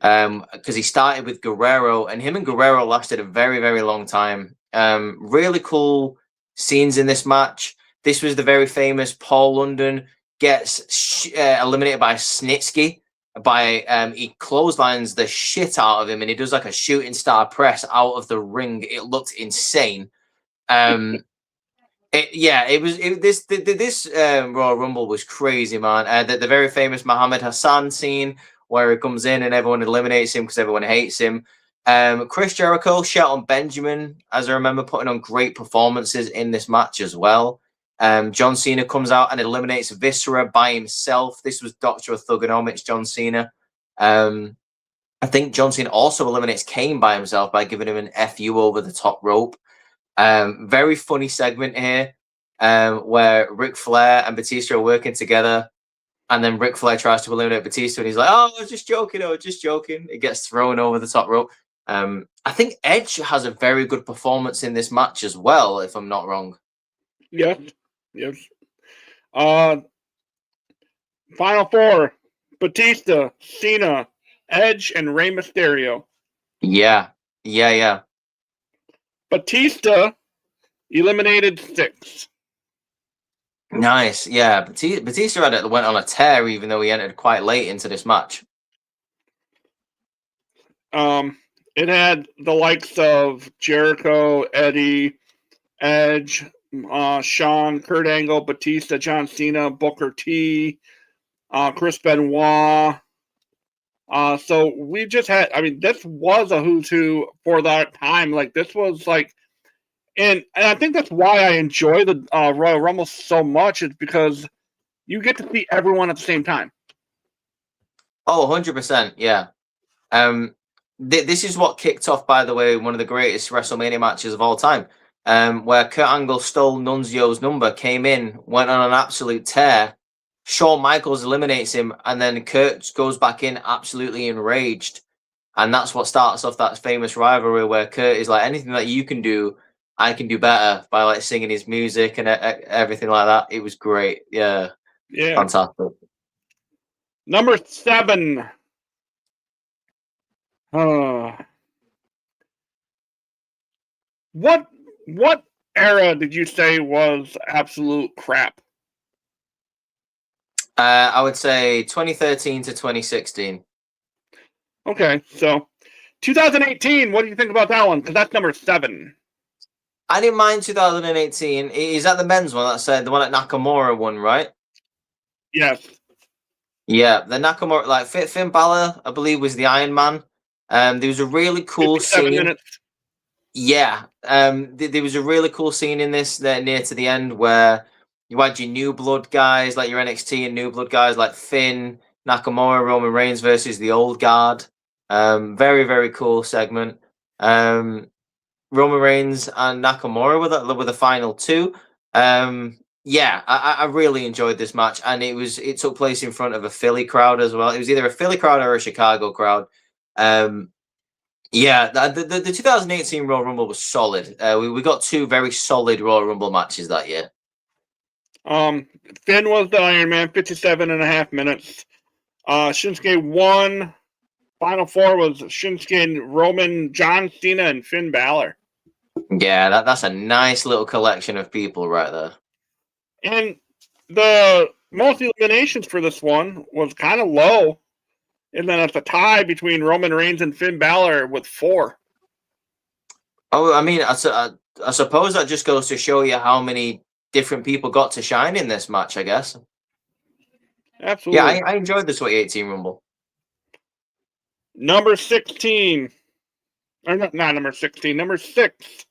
Because he started with Guerrero, and him and Guerrero lasted a very, very long time. Really cool scenes in this match. This was the very famous Paul London gets eliminated by Snitsky. He clotheslines the shit out of him, and he does like a shooting star press out of the ring. It looked insane. This Royal Rumble was crazy, man. The very famous Muhammad Hassan scene where he comes in and everyone eliminates him because everyone hates him. Chris Jericho, Shelton Benjamin, as I remember, putting on great performances in this match as well. John Cena comes out and eliminates Viscera by himself. This was Dr. Thugonomics, John Cena. I think John Cena also eliminates Kane by himself by giving him an FU over the top rope. Very funny segment here where Ric Flair and Batista are working together. And then Ric Flair tries to eliminate Batista, and he's like, "Oh, I was just joking. It gets thrown over the top rope. I think Edge has a very good performance in this match as well, if I'm not wrong. Yes. Final 4: Batista, Cena, Edge, and Rey Mysterio. Yeah. Batista eliminated 6. Nice. Yeah, Batista went on a tear, even though he entered quite late into this match. It had the likes of Jericho, Eddie, Edge, Shawn, Kurt Angle, Batista, John Cena, Booker T, Chris Benoit. So we just had, this was a who's who for that time. Like, this was like, and I think that's why I enjoy the Royal Rumble so much, is because you get to see everyone at the same time. Oh, 100%. Yeah. This is what kicked off, by the way, one of the greatest WrestleMania matches of all time, where Kurt Angle stole Nunzio's number, came in, went on an absolute tear. Shawn Michaels eliminates him, and then Kurt goes back in absolutely enraged. And that's what starts off that famous rivalry where Kurt is like, anything that you can do, I can do better, by like singing his music and everything like that. It was great. Yeah. Fantastic. Number 7. What era did you say was absolute crap? I would say 2013 to 2016. Okay, so 2018, what do you think about that one? Because that's number 7. I didn't mind 2018. Is that the men's one? That's the one that Nakamura won, right? Yes. Yeah, the Nakamura, like Finn Balor, I believe, was the Iron Man. There was a really cool scene. Minutes. Yeah, there was a really cool scene in this near to the end where you had your New Blood guys, like your NXT and New Blood guys, like Finn, Nakamura, Roman Reigns versus the Old Guard. Very, very cool segment. Roman Reigns and Nakamura were the final 2. Yeah, I really enjoyed this match, and it took place in front of a Philly crowd as well. It was either a Philly crowd or a Chicago crowd. Yeah, the 2018 Royal Rumble was solid. We got 2 very solid Royal Rumble matches that year. Finn was the Iron Man, 57.5 minutes. Shinsuke won. Final 4 was Shinsuke, Roman, John Cena, and Finn Balor. Yeah, that's a nice little collection of people right there. And the most eliminations for this one was kind of low. And then it's a tie between Roman Reigns and Finn Balor with 4. Oh, I mean, I suppose that just goes to show you how many different people got to shine in this match, I guess. Yeah, Absolutely. I enjoyed the 2018 Rumble. Number 16. Or not number 16, number 6.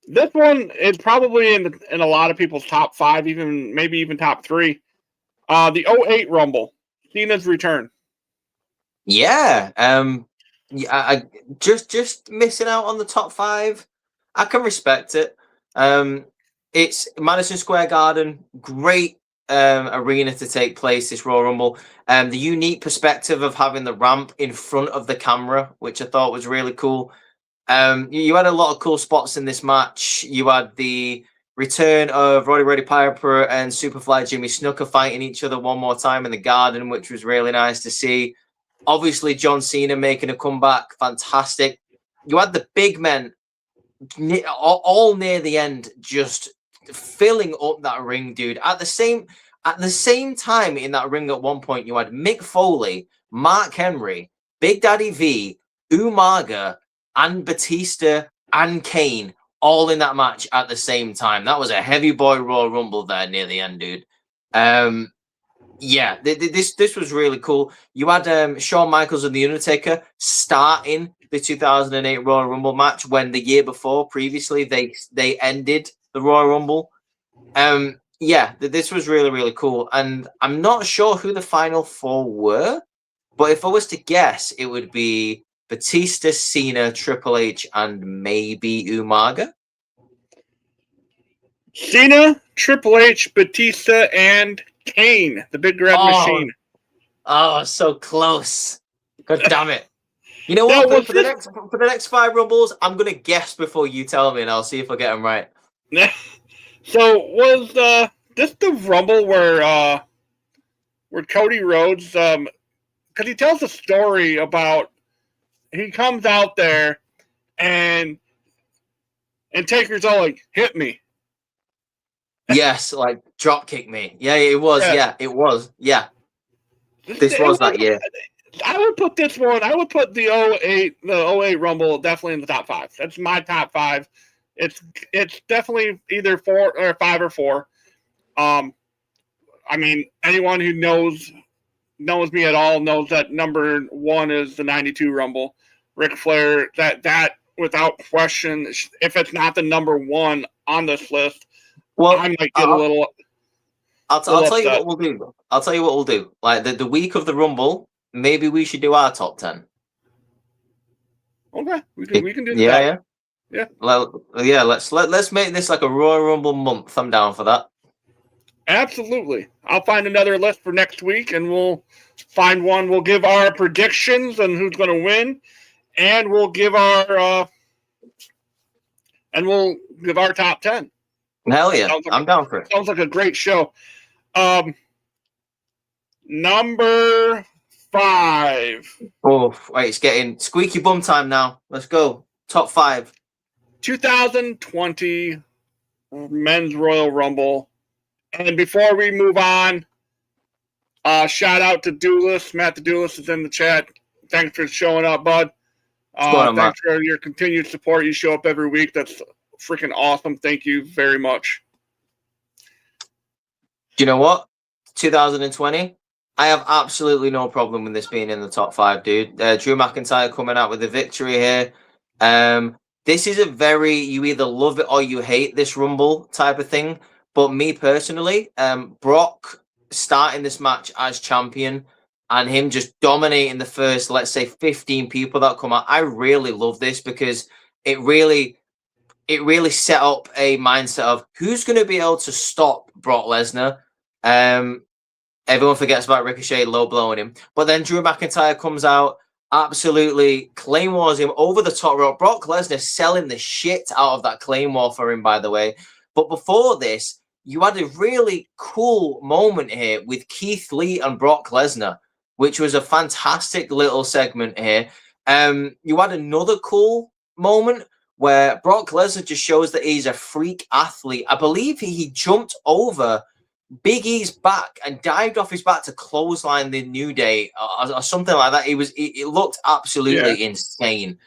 This one is probably in a lot of people's top 5, maybe even top 3. The 08 Rumble, Cena's return. Yeah, I just missing out on the top 5. I can respect it. It's Madison Square Garden, great arena to take place, this Royal Rumble. The unique perspective of having the ramp in front of the camera, which I thought was really cool. You had a lot of cool spots in this match. You had the return of Roddy Piper and Superfly Jimmy Snuka fighting each other one more time in the Garden, which was really nice to see. Obviously, John Cena making a comeback, fantastic. You had the big men all near the end, just filling up that ring, dude. At the same time, in that ring at one point, you had Mick Foley, Mark Henry, Big Daddy V, Umaga, and Batista and Kane all in that match at the same time. That was a heavy boy Royal Rumble there near the end, dude. Yeah, this was really cool. You had Shawn Michaels and The Undertaker starting the 2008 Royal Rumble match when the year before, previously, they ended the Royal Rumble. Yeah, this was really, really cool. And I'm not sure who the final 4 were, but if I was to guess, it would be Batista, Cena, Triple H, and maybe Umaga. Cena, Triple H, Batista, and Kane, the big red machine. Oh, so close. God damn it. You know what? For the next 5 Rumbles, I'm going to guess before you tell me, and I'll see if I get them right. So was this the Rumble where Cody Rhodes, because he tells a story about he comes out there and Taker's all like, hit me. Yes, like drop kick me. Yeah, it was. Yeah, it was. Yeah. This was that year. I would put this one. I would put the 08 Rumble definitely in the top 5. That's my top 5. It's definitely either 4 or 5 or 4. I mean, anyone who knows me at all knows that number 1 is the 92 Rumble. Ric Flair, that without question, if it's not the number 1 on this list, well, I might get a little. I'll tell you what we'll do. I'll tell you what we'll do. Like the week of the Rumble, maybe we should do our top 10. Okay, we can do that. Yeah. Well, yeah. Let's make this like a Royal Rumble month. I'm down for that. Absolutely. I'll find another list for next week, and we'll find one. We'll give our predictions and who's going to win, and we'll give our top 10. Hell yeah, I'm down for it. Sounds like a great show. Number 5. Oh, wait, it's getting squeaky bum time now. Let's go. Top 5. 2020 Men's Royal Rumble. And before we move on, shout out to Duelist. Matt the Duelist is in the chat. Thanks for showing up, bud. Thanks for your continued support. You show up every week. That's freaking awesome. Thank you very much. Do you know what? 2020, I have absolutely no problem with this being in the top 5, dude. Drew McIntyre coming out with a victory here. This is a very, you either love it or you hate this Rumble type of thing. But me personally, Brock starting this match as champion and him just dominating the first, let's say, 15 people that come out, I really love this because it really set up a mindset of who's going to be able to stop Brock Lesnar. Everyone forgets about Ricochet low blowing him. But then Drew McIntyre comes out, absolutely claymores him over the top rope. Brock Lesnar selling the shit out of that claymore for him, by the way. But before this, you had a really cool moment here with Keith Lee and Brock Lesnar, which was a fantastic little segment here. You had another cool moment where Brock Lesnar just shows that he's a freak athlete. I believe he jumped over Big E's back and dived off his back to clothesline the New Day or something like that. It looked absolutely insane.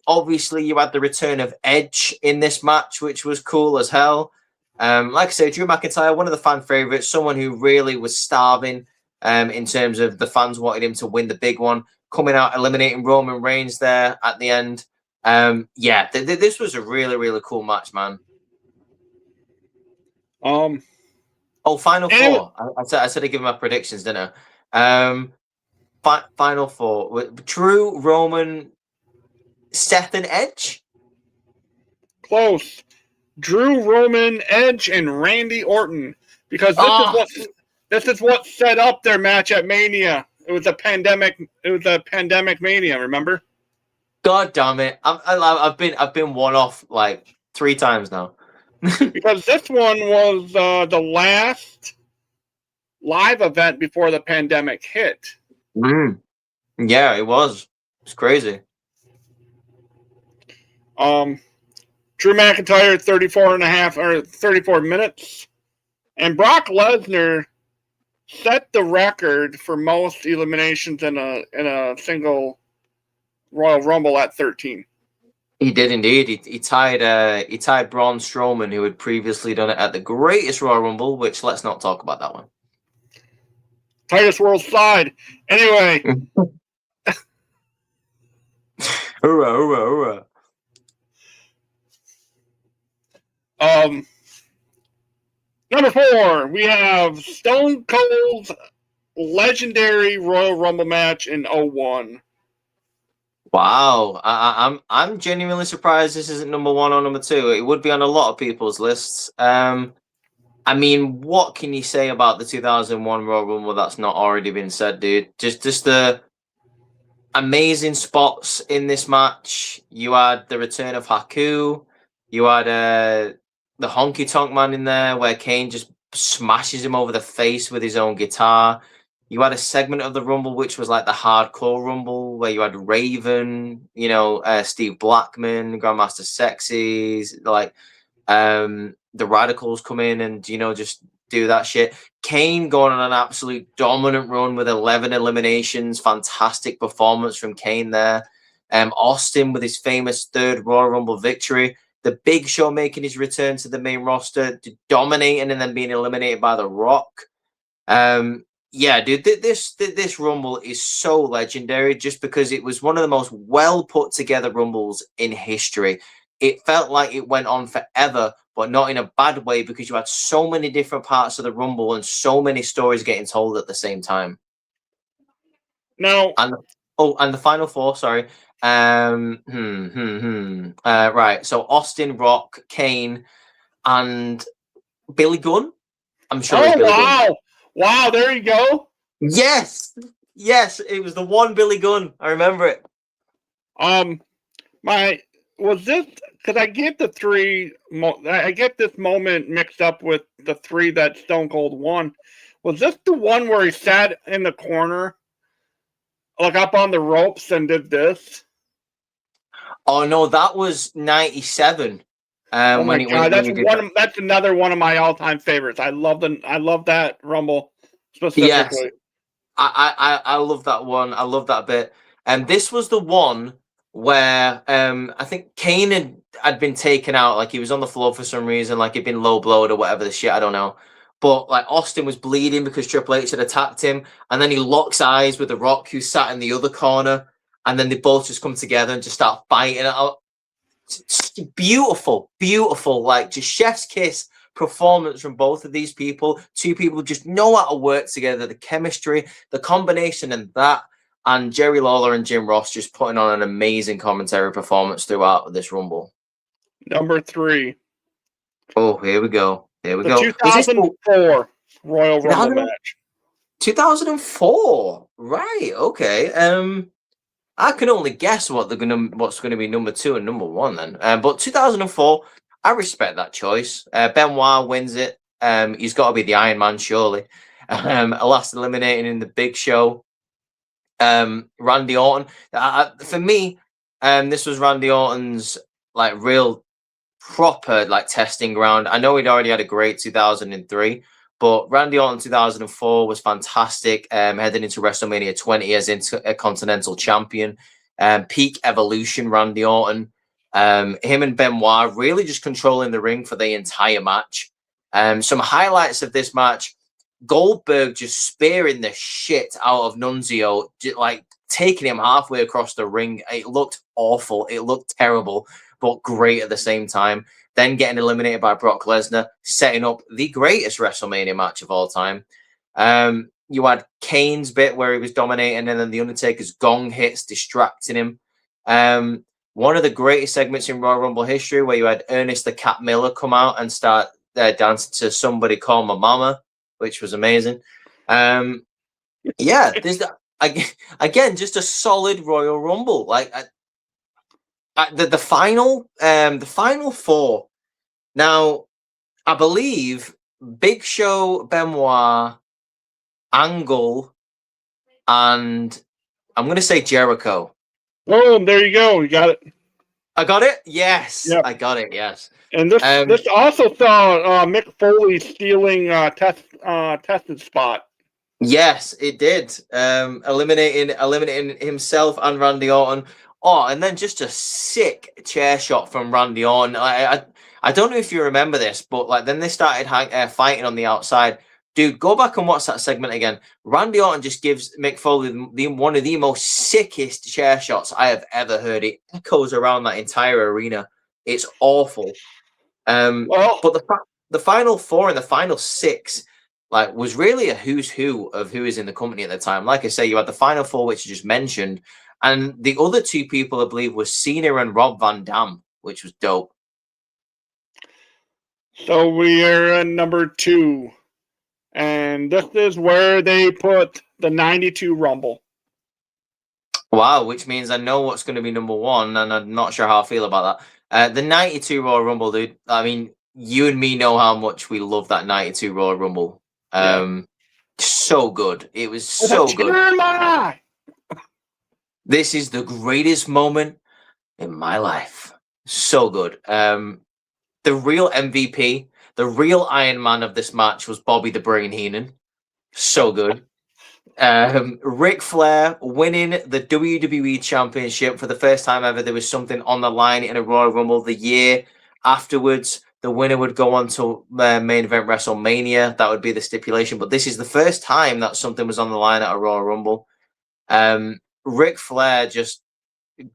Obviously, you had the return of Edge in this match, which was cool as hell. Like I say, Drew McIntyre, one of the fan favorites, someone who really was starving in terms of the fans wanted him to win the big one, coming out, eliminating Roman Reigns there at the end. Yeah, this was a really, really cool match, man. Final four. I said I'd give my predictions, didn't I? Final four. Drew, Roman, Seth, and Edge? Close. Drew, Roman, Edge, and Randy Orton. Because this is what set up their match at Mania. It was a pandemic Mania, remember? God damn it. I've been one off like 3 times now. Because this one was the last live event before the pandemic hit. Yeah, it was. It's crazy. Drew McIntyre 34 minutes. And Brock Lesnar set the record for most eliminations in a single Royal Rumble at 13. He did indeed. He tied Braun Strowman, who had previously done it at the greatest Royal Rumble, which let's not talk about that one. Titus Worldwide. Anyway. Hoorah, hoorah, hoorah. Number 4, we have Stone Cold's legendary Royal Rumble match in 01. Wow, I'm genuinely surprised this isn't number 1 or number 2. It would be on a lot of people's lists. I mean, what can you say about the 2001 Royal Rumble that's not already been said, dude? Just the amazing spots in this match. You had the return of Haku. You had the Honky Tonk Man in there where Kane just smashes him over the face with his own guitar. You had a segment of the Rumble which was like the hardcore Rumble where you had Raven, Steve Blackman, Grandmaster Sexy, like the Radicals come in and just do that shit. Kane going on an absolute dominant run with 11 eliminations. Fantastic performance from Kane there. Austin with his famous 3rd Royal Rumble victory. The Big Show making his return to the main roster, dominating and then being eliminated by The Rock. Yeah, dude, this Rumble is so legendary just because it was one of the most well put together Rumbles in history. It felt like it went on forever, but not in a bad way because you had so many different parts of the Rumble and so many stories getting told at the same time. No. And the final 4, sorry. Right. So Austin, Rock, Kane, and Billy Gunn. I'm sure. Oh, wow. Wow, there you go. Yes, it was the one Billy Gunn. I remember it. Was this because I get the 3? I get this moment mixed up with the 3 that Stone Cold won. Was this the one where he sat in the corner, like up on the ropes, and did this? Oh no, that was 97. Oh my God, that's another one of my all-time favorites. I love that Rumble specifically. Yes, I love that one. I love that bit. And this was the one where I think Kane had been taken out, like he was on the floor for some reason, like he'd been low blowed or whatever the shit, I don't know. But like Austin was bleeding because Triple H had attacked him, and then he locks eyes with The Rock, who sat in the other corner, and then they both just come together and just start fighting. Beautiful, like just chef's kiss performance from both of these people. 2 people just know how to work together, the chemistry, the combination, and Jerry Lawler and Jim Ross just putting on an amazing commentary performance throughout this Rumble. Number 3. Oh, here we go. The 2004 Royal Rumble match. 2004, right? Okay. I can only guess what's going to be number 2 and number 1 then. But 2004, I respect that choice. Benoit wins it. He's got to be the Iron Man, surely. Last eliminating in the Big Show. Randy Orton. For me, this was Randy Orton's like real proper like testing ground. I know he'd already had a great 2003. But Randy Orton 2004 was fantastic, heading into WrestleMania 20 as Intercontinental Champion. peak evolution Randy Orton. Him and Benoit really just controlling the ring for the entire match. Some highlights of this match: Goldberg just spearing the shit out of Nunzio, like taking him halfway across the ring. It looked awful. It looked terrible, but great at the same time. Then getting eliminated by Brock Lesnar, setting up the greatest WrestleMania match of all time. You had Kane's bit where he was dominating, and then the Undertaker's gong hits, distracting him. One of the greatest segments in Royal Rumble history, where you had Ernest the Cat Miller come out and start dancing to Somebody Call My Mama, which was amazing. Yeah, there's again just a solid Royal Rumble. Like the final four. Now, I believe Big Show, Benoit, Angle, and I'm going to say Jericho. Boom! There you go. You got it. I got it. Yes, Yep. I got it. Yes. And this also saw Mick Foley stealing Test's spot. Yes, it did. Eliminating himself and Randy Orton. Oh, and then just a sick chair shot from Randy Orton. I don't know if you remember this, but like then they started fighting on the outside. Dude, go back and watch that segment again. Randy Orton just gives Mick Foley one of the most sickest chair shots I have ever heard. It echoes around that entire arena. It's awful. But the final four and the final six, like, was really a who's who of who is in the company at the time. Like I say, you had the final four, which you just mentioned, and the other two people, I believe, was Cena and Rob Van Dam, which was dope. So we are at number 2. And this is where they put the 92 Rumble. Wow, which means I know what's going to be number 1, and I'm not sure how I feel about that. The 92 Royal Rumble, dude. I mean, you and me know how much we love that 92 Royal Rumble. So good. It was so good. In my eye. This is the greatest moment in my life. So good. The real MVP, the real Iron Man of this match was Bobby the Brain Heenan. So good. Ric Flair winning the WWE Championship for the first time ever. There was something on the line in a Royal Rumble. The year afterwards, the winner would go on to main event WrestleMania. That would be the stipulation. But this is the first time that something was on the line at a Royal Rumble. Ric Flair just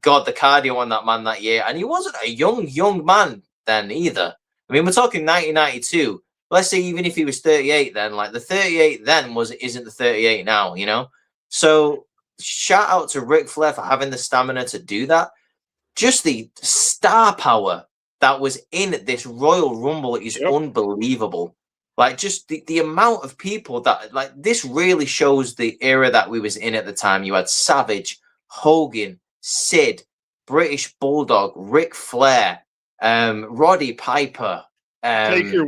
got the cardio on that man that year. And he wasn't a young man then either. I mean, we're talking 1992. Let's say even if he was 38 then, like the 38 then isn't the 38 now, you know? So shout out to Ric Flair for having the stamina to do that. Just the star power that was in this Royal Rumble is unbelievable. Like just the amount of people that, like, this really shows the era that we was in at the time. You had Savage, Hogan, Sid, British Bulldog, Ric Flair, Roddy Piper. Taker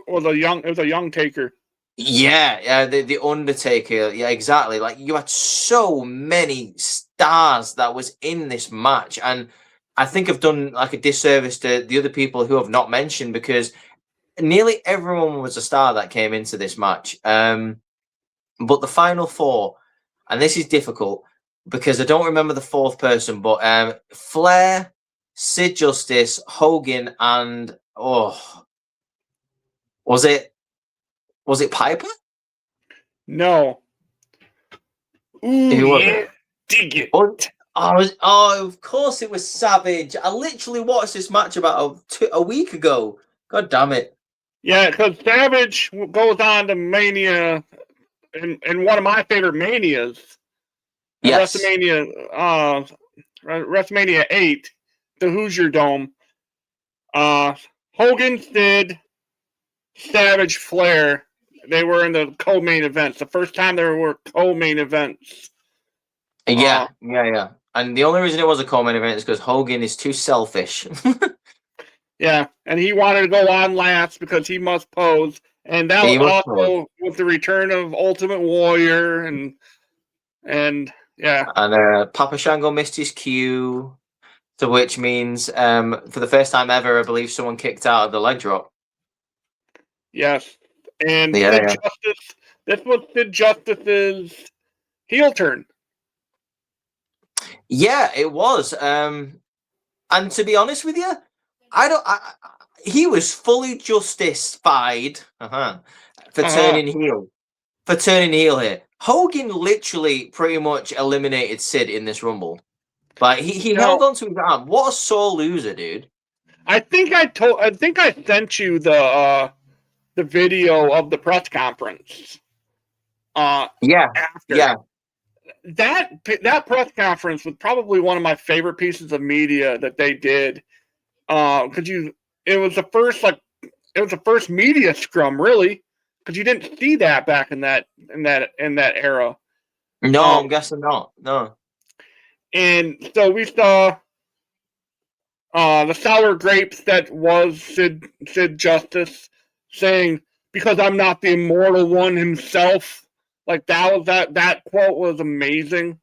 was a young Taker. Yeah, the Undertaker. Yeah, exactly. Like, you had so many stars that was in this match, and I think I've done like a disservice to the other people who have not mentioned, because nearly everyone was a star that came into this match. But the final four, and this is difficult because I don't remember the fourth person, but Flair, Sid Justice, Hogan, and was it Piper? No. Ooh, Who was it? Dig it. Of course it was Savage. I literally watched this match about a week ago. God damn it. Yeah, because Savage goes on to Mania in one of my favorite Manias. Yes. WrestleMania 8, the Hoosier Dome. Hogan, Sid, Savage, Flair. They were in the co-main events. The first time there were co-main events. Yeah. And the only reason it was a co-main event is because Hogan is too selfish. Yeah, and he wanted to go on last because he must pose. And that was also with the return of Ultimate Warrior and yeah. And Papa Shango missed his cue, to which means for the first time ever, I believe someone kicked out of the leg drop. Yes. And Justice, this was Sid Justice's heel turn. Yeah, it was. And to be honest with you, he was fully justified for turning heel. For turning heel here. Hogan literally pretty much eliminated Sid in this Rumble. Like he held on to his arm. What a sore loser, dude. I think I sent you the video of the press conference. Yeah. After. Yeah. That press conference was probably one of my favorite pieces of media that they did. It was the first media scrum, really, because you didn't see that back in that era. No, I'm guessing not. No. And so we saw the sour grapes that was Sid Justice saying, "Because I'm not the immortal one himself." Like that quote was amazing.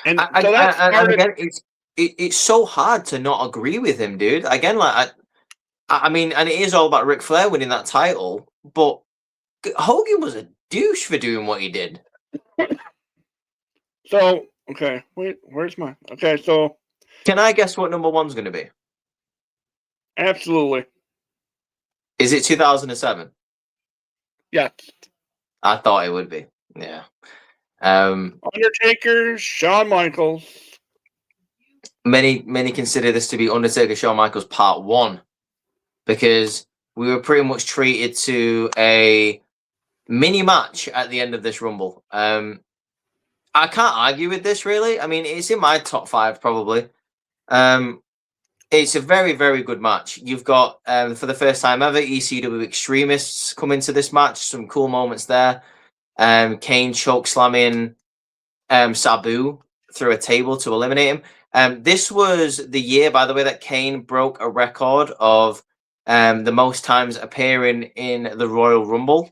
And so that started. And again, it's so hard to not agree with him, dude. Again, like I mean, and it is all about Ric Flair winning that title, but Hogan was a douche for doing what he did. So okay, wait, where's my okay? So can I guess what number one's going to be? Absolutely. Is it 2007? Yes. I thought it would be. Yeah. Undertaker, Shawn Michaels. Many consider this to be Undertaker Shawn Michaels Part 1 because we were pretty much treated to a mini match at the end of this Rumble. I can't argue with this, really. I mean, it's in my top 5 probably. It's a very, very good match. You've got, for the first time ever, ECW Extremists come into this match. Some cool moments there. Kane choke slamming Sabu through a table to eliminate him. This was the year, by the way, that Kane broke a record of the most times appearing in the Royal Rumble.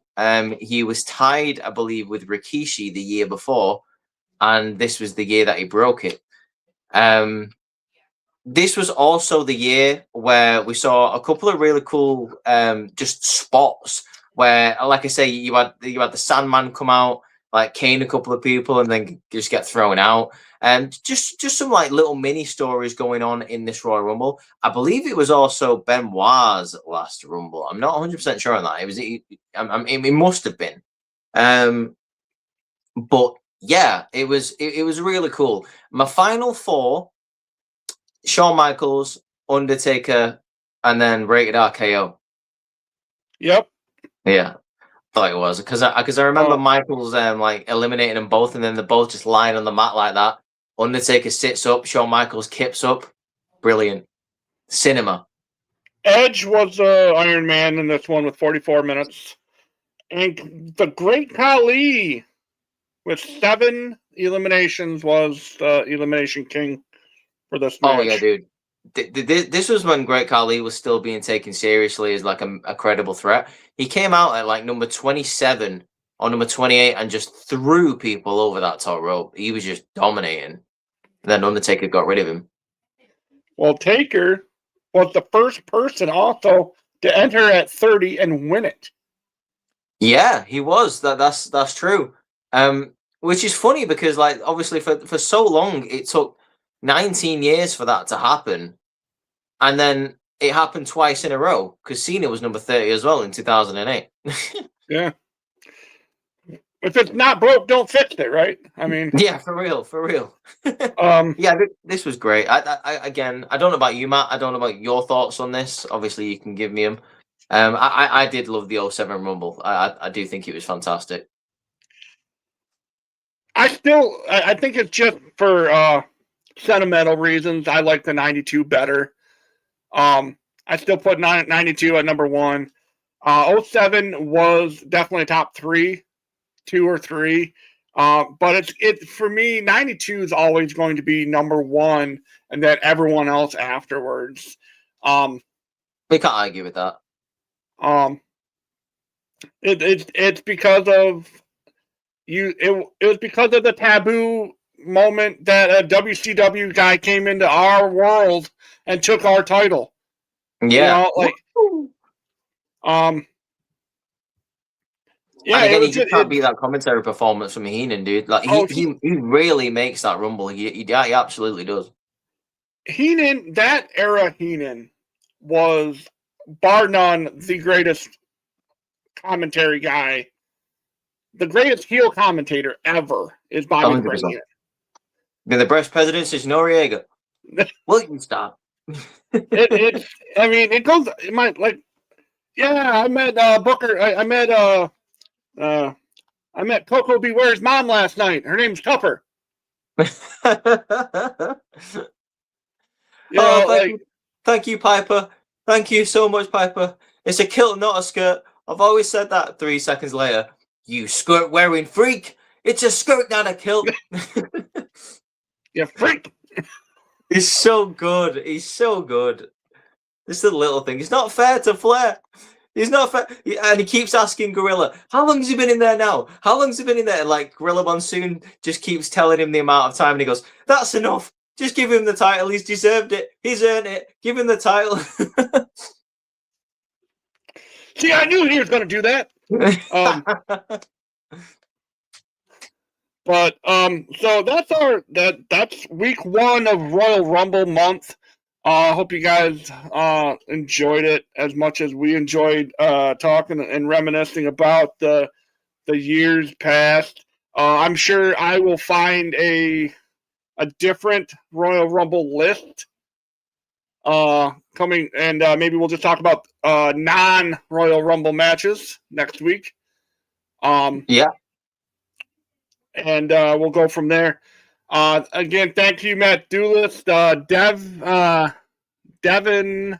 He was tied, I believe, with Rikishi the year before, and this was the year that he broke it. This was also the year where we saw a couple of really cool just spots where, like I say, you had the Sandman come out, like cane a couple of people, and then just get thrown out. And just some like little mini stories going on in this Royal Rumble. I believe it was also Benoit's last Rumble. I'm not 100% sure on that. It must have been. But yeah, it was really cool. My final 4. Shawn Michaels, Undertaker, and then Rated RKO. Yep. Yeah, thought it was because I remember Michaels like eliminating them both, and then they're both just lying on the mat like that. Undertaker sits up, Shawn Michaels kips up. Brilliant cinema. Edge was Iron Man in this one with 44 minutes, and the Great Khali with 7 eliminations was the Elimination King for this match. Oh yeah, dude. This was when Great Khali was still being taken seriously as like a credible threat. He came out at like number 27 or number 28 and just threw people over that top rope. He was just dominating. And then Undertaker got rid of him. Well, Taker was the first person also to enter at 30 and win it. Yeah, he was. That's true. Which is funny because like obviously for so long it took 19 years for that to happen. And then it happened twice in a row because Cena was number 30 as well in 2008. Yeah. If it's not broke, don't fix it, right? I mean, yeah, for real. Yeah, this was great. I don't know about you, Matt. I don't know about your thoughts on this. Obviously, you can give me them. I did love the 07 Rumble. I do think it was fantastic. I think it's just for sentimental reasons. I like the 92 better. I still put 92 at number 1. 07 was definitely top 3, 2 or 3. But it's for me, 92 is always going to be number 1, and then everyone else afterwards. We can't argue with that. It's because of it was because of the taboo moment that a WCW guy came into our world and took our title. Yeah, you know, like Yeah, And it again, was you just can't beat that commentary performance from Heenan, dude. Like he really makes that Rumble. He absolutely does. Heenan, that era Heenan was bar none the greatest commentary guy. The greatest heel commentator ever is Bobby the Brain 100%. Heenan. Been the best president since Noriega. Williamstown. It goes. It might like. Yeah, I met Booker. I met Coco Beware's mom last night. Her name's Tupper. Thank you, Piper. Thank you so much, Piper. It's a kilt, not a skirt. I've always said that. 3 seconds later, you skirt-wearing freak. It's a skirt, not a kilt. You freak. He's so good. He's so good. This is the little thing. It's not fair to Flair. He's not fair. And he keeps asking Gorilla, how long has he been in there now? How long has he been in there? And like Gorilla Monsoon just keeps telling him the amount of time. And he goes, that's enough. Just give him the title. He's deserved it. He's earned it. Give him the title. See, I knew he was going to do that. So that's week 1 of Royal Rumble month. I hope you guys enjoyed it as much as we enjoyed talking and reminiscing about the years past. I'm sure I will find a different Royal Rumble list coming, and maybe we'll just talk about non-Royal Rumble matches next week. Yeah. And we'll go from there. Again, thank you, Matt Doolitz, Devin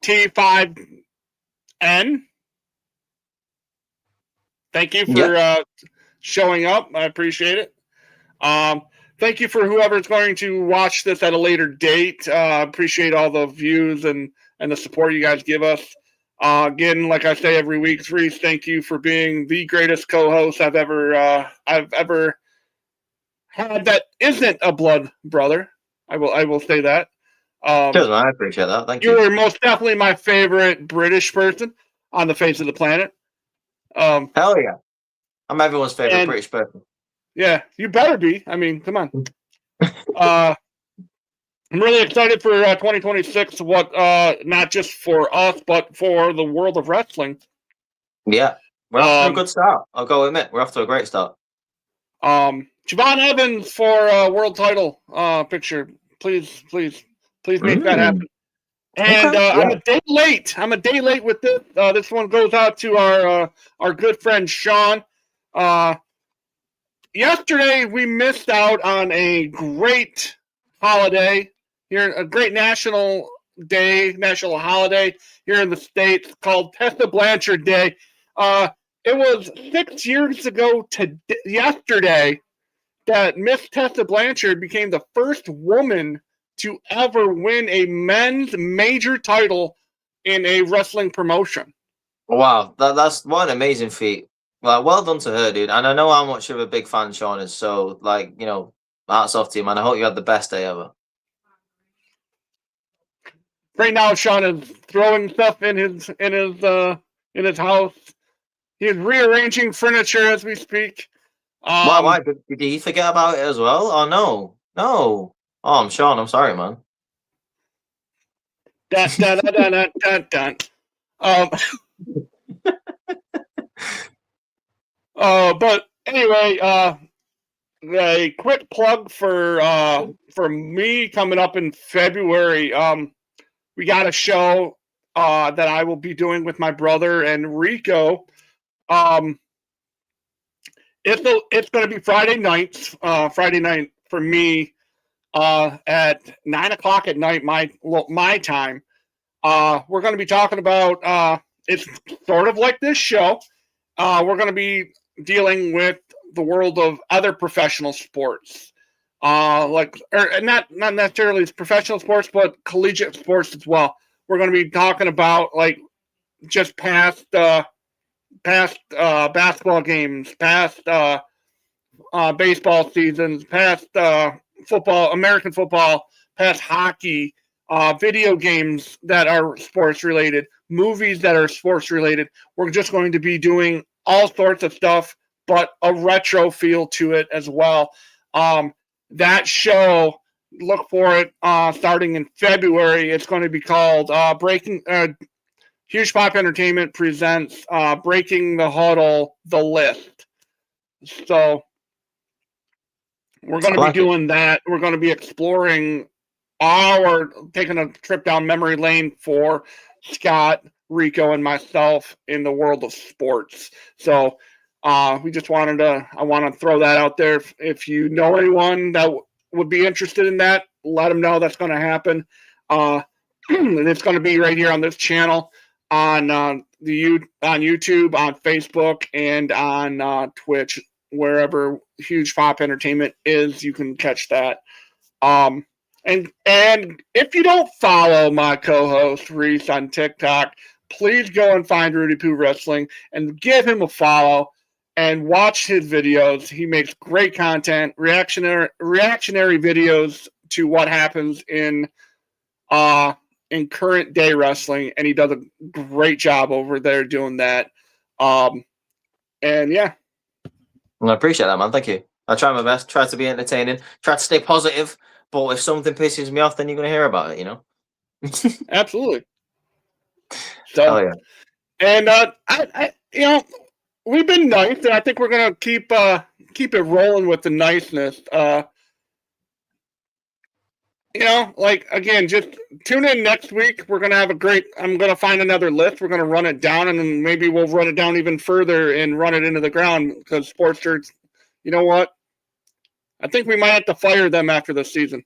T5N. Thank you for showing up. I appreciate it. Thank you for whoever's going to watch this at a later date. Appreciate all the views and the support you guys give us. Again, like I say every week, Rhys, thank you for being the greatest co-host I've ever had that isn't a blood brother. I will say that. Cheers, man. I appreciate that. Thank you. You were most definitely my favorite British person on the face of the planet. Hell yeah. I'm everyone's favorite British person. Yeah, you better be. I mean, come on. I'm really excited for 2026. What not just for us, but for the world of wrestling. Yeah, we're off to a good start. I'll go admit we're off to a great start. Javon Evans for world title picture. Please make that happen. And I'm a day late. I'm a day late with this. This one goes out to our good friend Sean. Yesterday we missed out on a great holiday here, a great national holiday here in the States called Tessa Blanchard Day. It was 6 years ago to yesterday that Miss Tessa Blanchard became the first woman to ever win a men's major title in a wrestling promotion. Wow, that's what an amazing feat. Like, well done to her, dude. And I know how much of a big fan Sean is. So, like, you know, hats off to you, man. I hope you had the best day ever. Right now, Sean is throwing stuff in his house. He's rearranging furniture as we speak. Why? Did he forget about it as well? Oh no. Oh, I'm Sean. I'm sorry, man. Dun. But anyway, a quick plug for me coming up in February. We got a show that I will be doing with my brother and Rico. It's going to be Friday night for me at 9:00 at night my time. We're going to be talking about it's sort of like this show. We're going to be dealing with the world of other professional sports, not necessarily professional sports, but collegiate sports as well. We're going to be talking about like just past basketball games, past baseball seasons, past football, American football, past hockey, video games that are sports related, movies that are sports related. We're just going to be doing all sorts of stuff, but a retro feel to it as well. That show, look for it starting in February. It's going to be called Huge Pop Entertainment presents Breaking the Huddle, The List. So we're going to be doing that. We're going to be exploring taking a trip down memory lane for Scott, Rico, and myself in the world of sports. So I want to throw that out there. If you know anyone that would be interested in that, let them know that's going to happen. And it's going to be right here on this channel, on YouTube, on Facebook, and on Twitch, wherever Huge Pop Entertainment is. You can catch that. And if you don't follow my co-host Rhys on TikTok, please go and find Rudy Poo Wrestling and give him a follow and watch his videos. He makes great content, reactionary videos to what happens in current day wrestling, and he does a great job over there doing that. And yeah. Well, I appreciate that, man. Thank you. I try my best, try to be entertaining, try to stay positive, but if something pisses me off, then you're going to hear about it, you know? Absolutely. So, yeah. And I we've been nice, and I think we're gonna keep it rolling with the niceness. Again, just tune in next week. We're gonna have I'm gonna find another list. We're gonna run it down, and then maybe we'll run it down even further and run it into the ground, because Sportster, you know what? I think we might have to fire them after this season.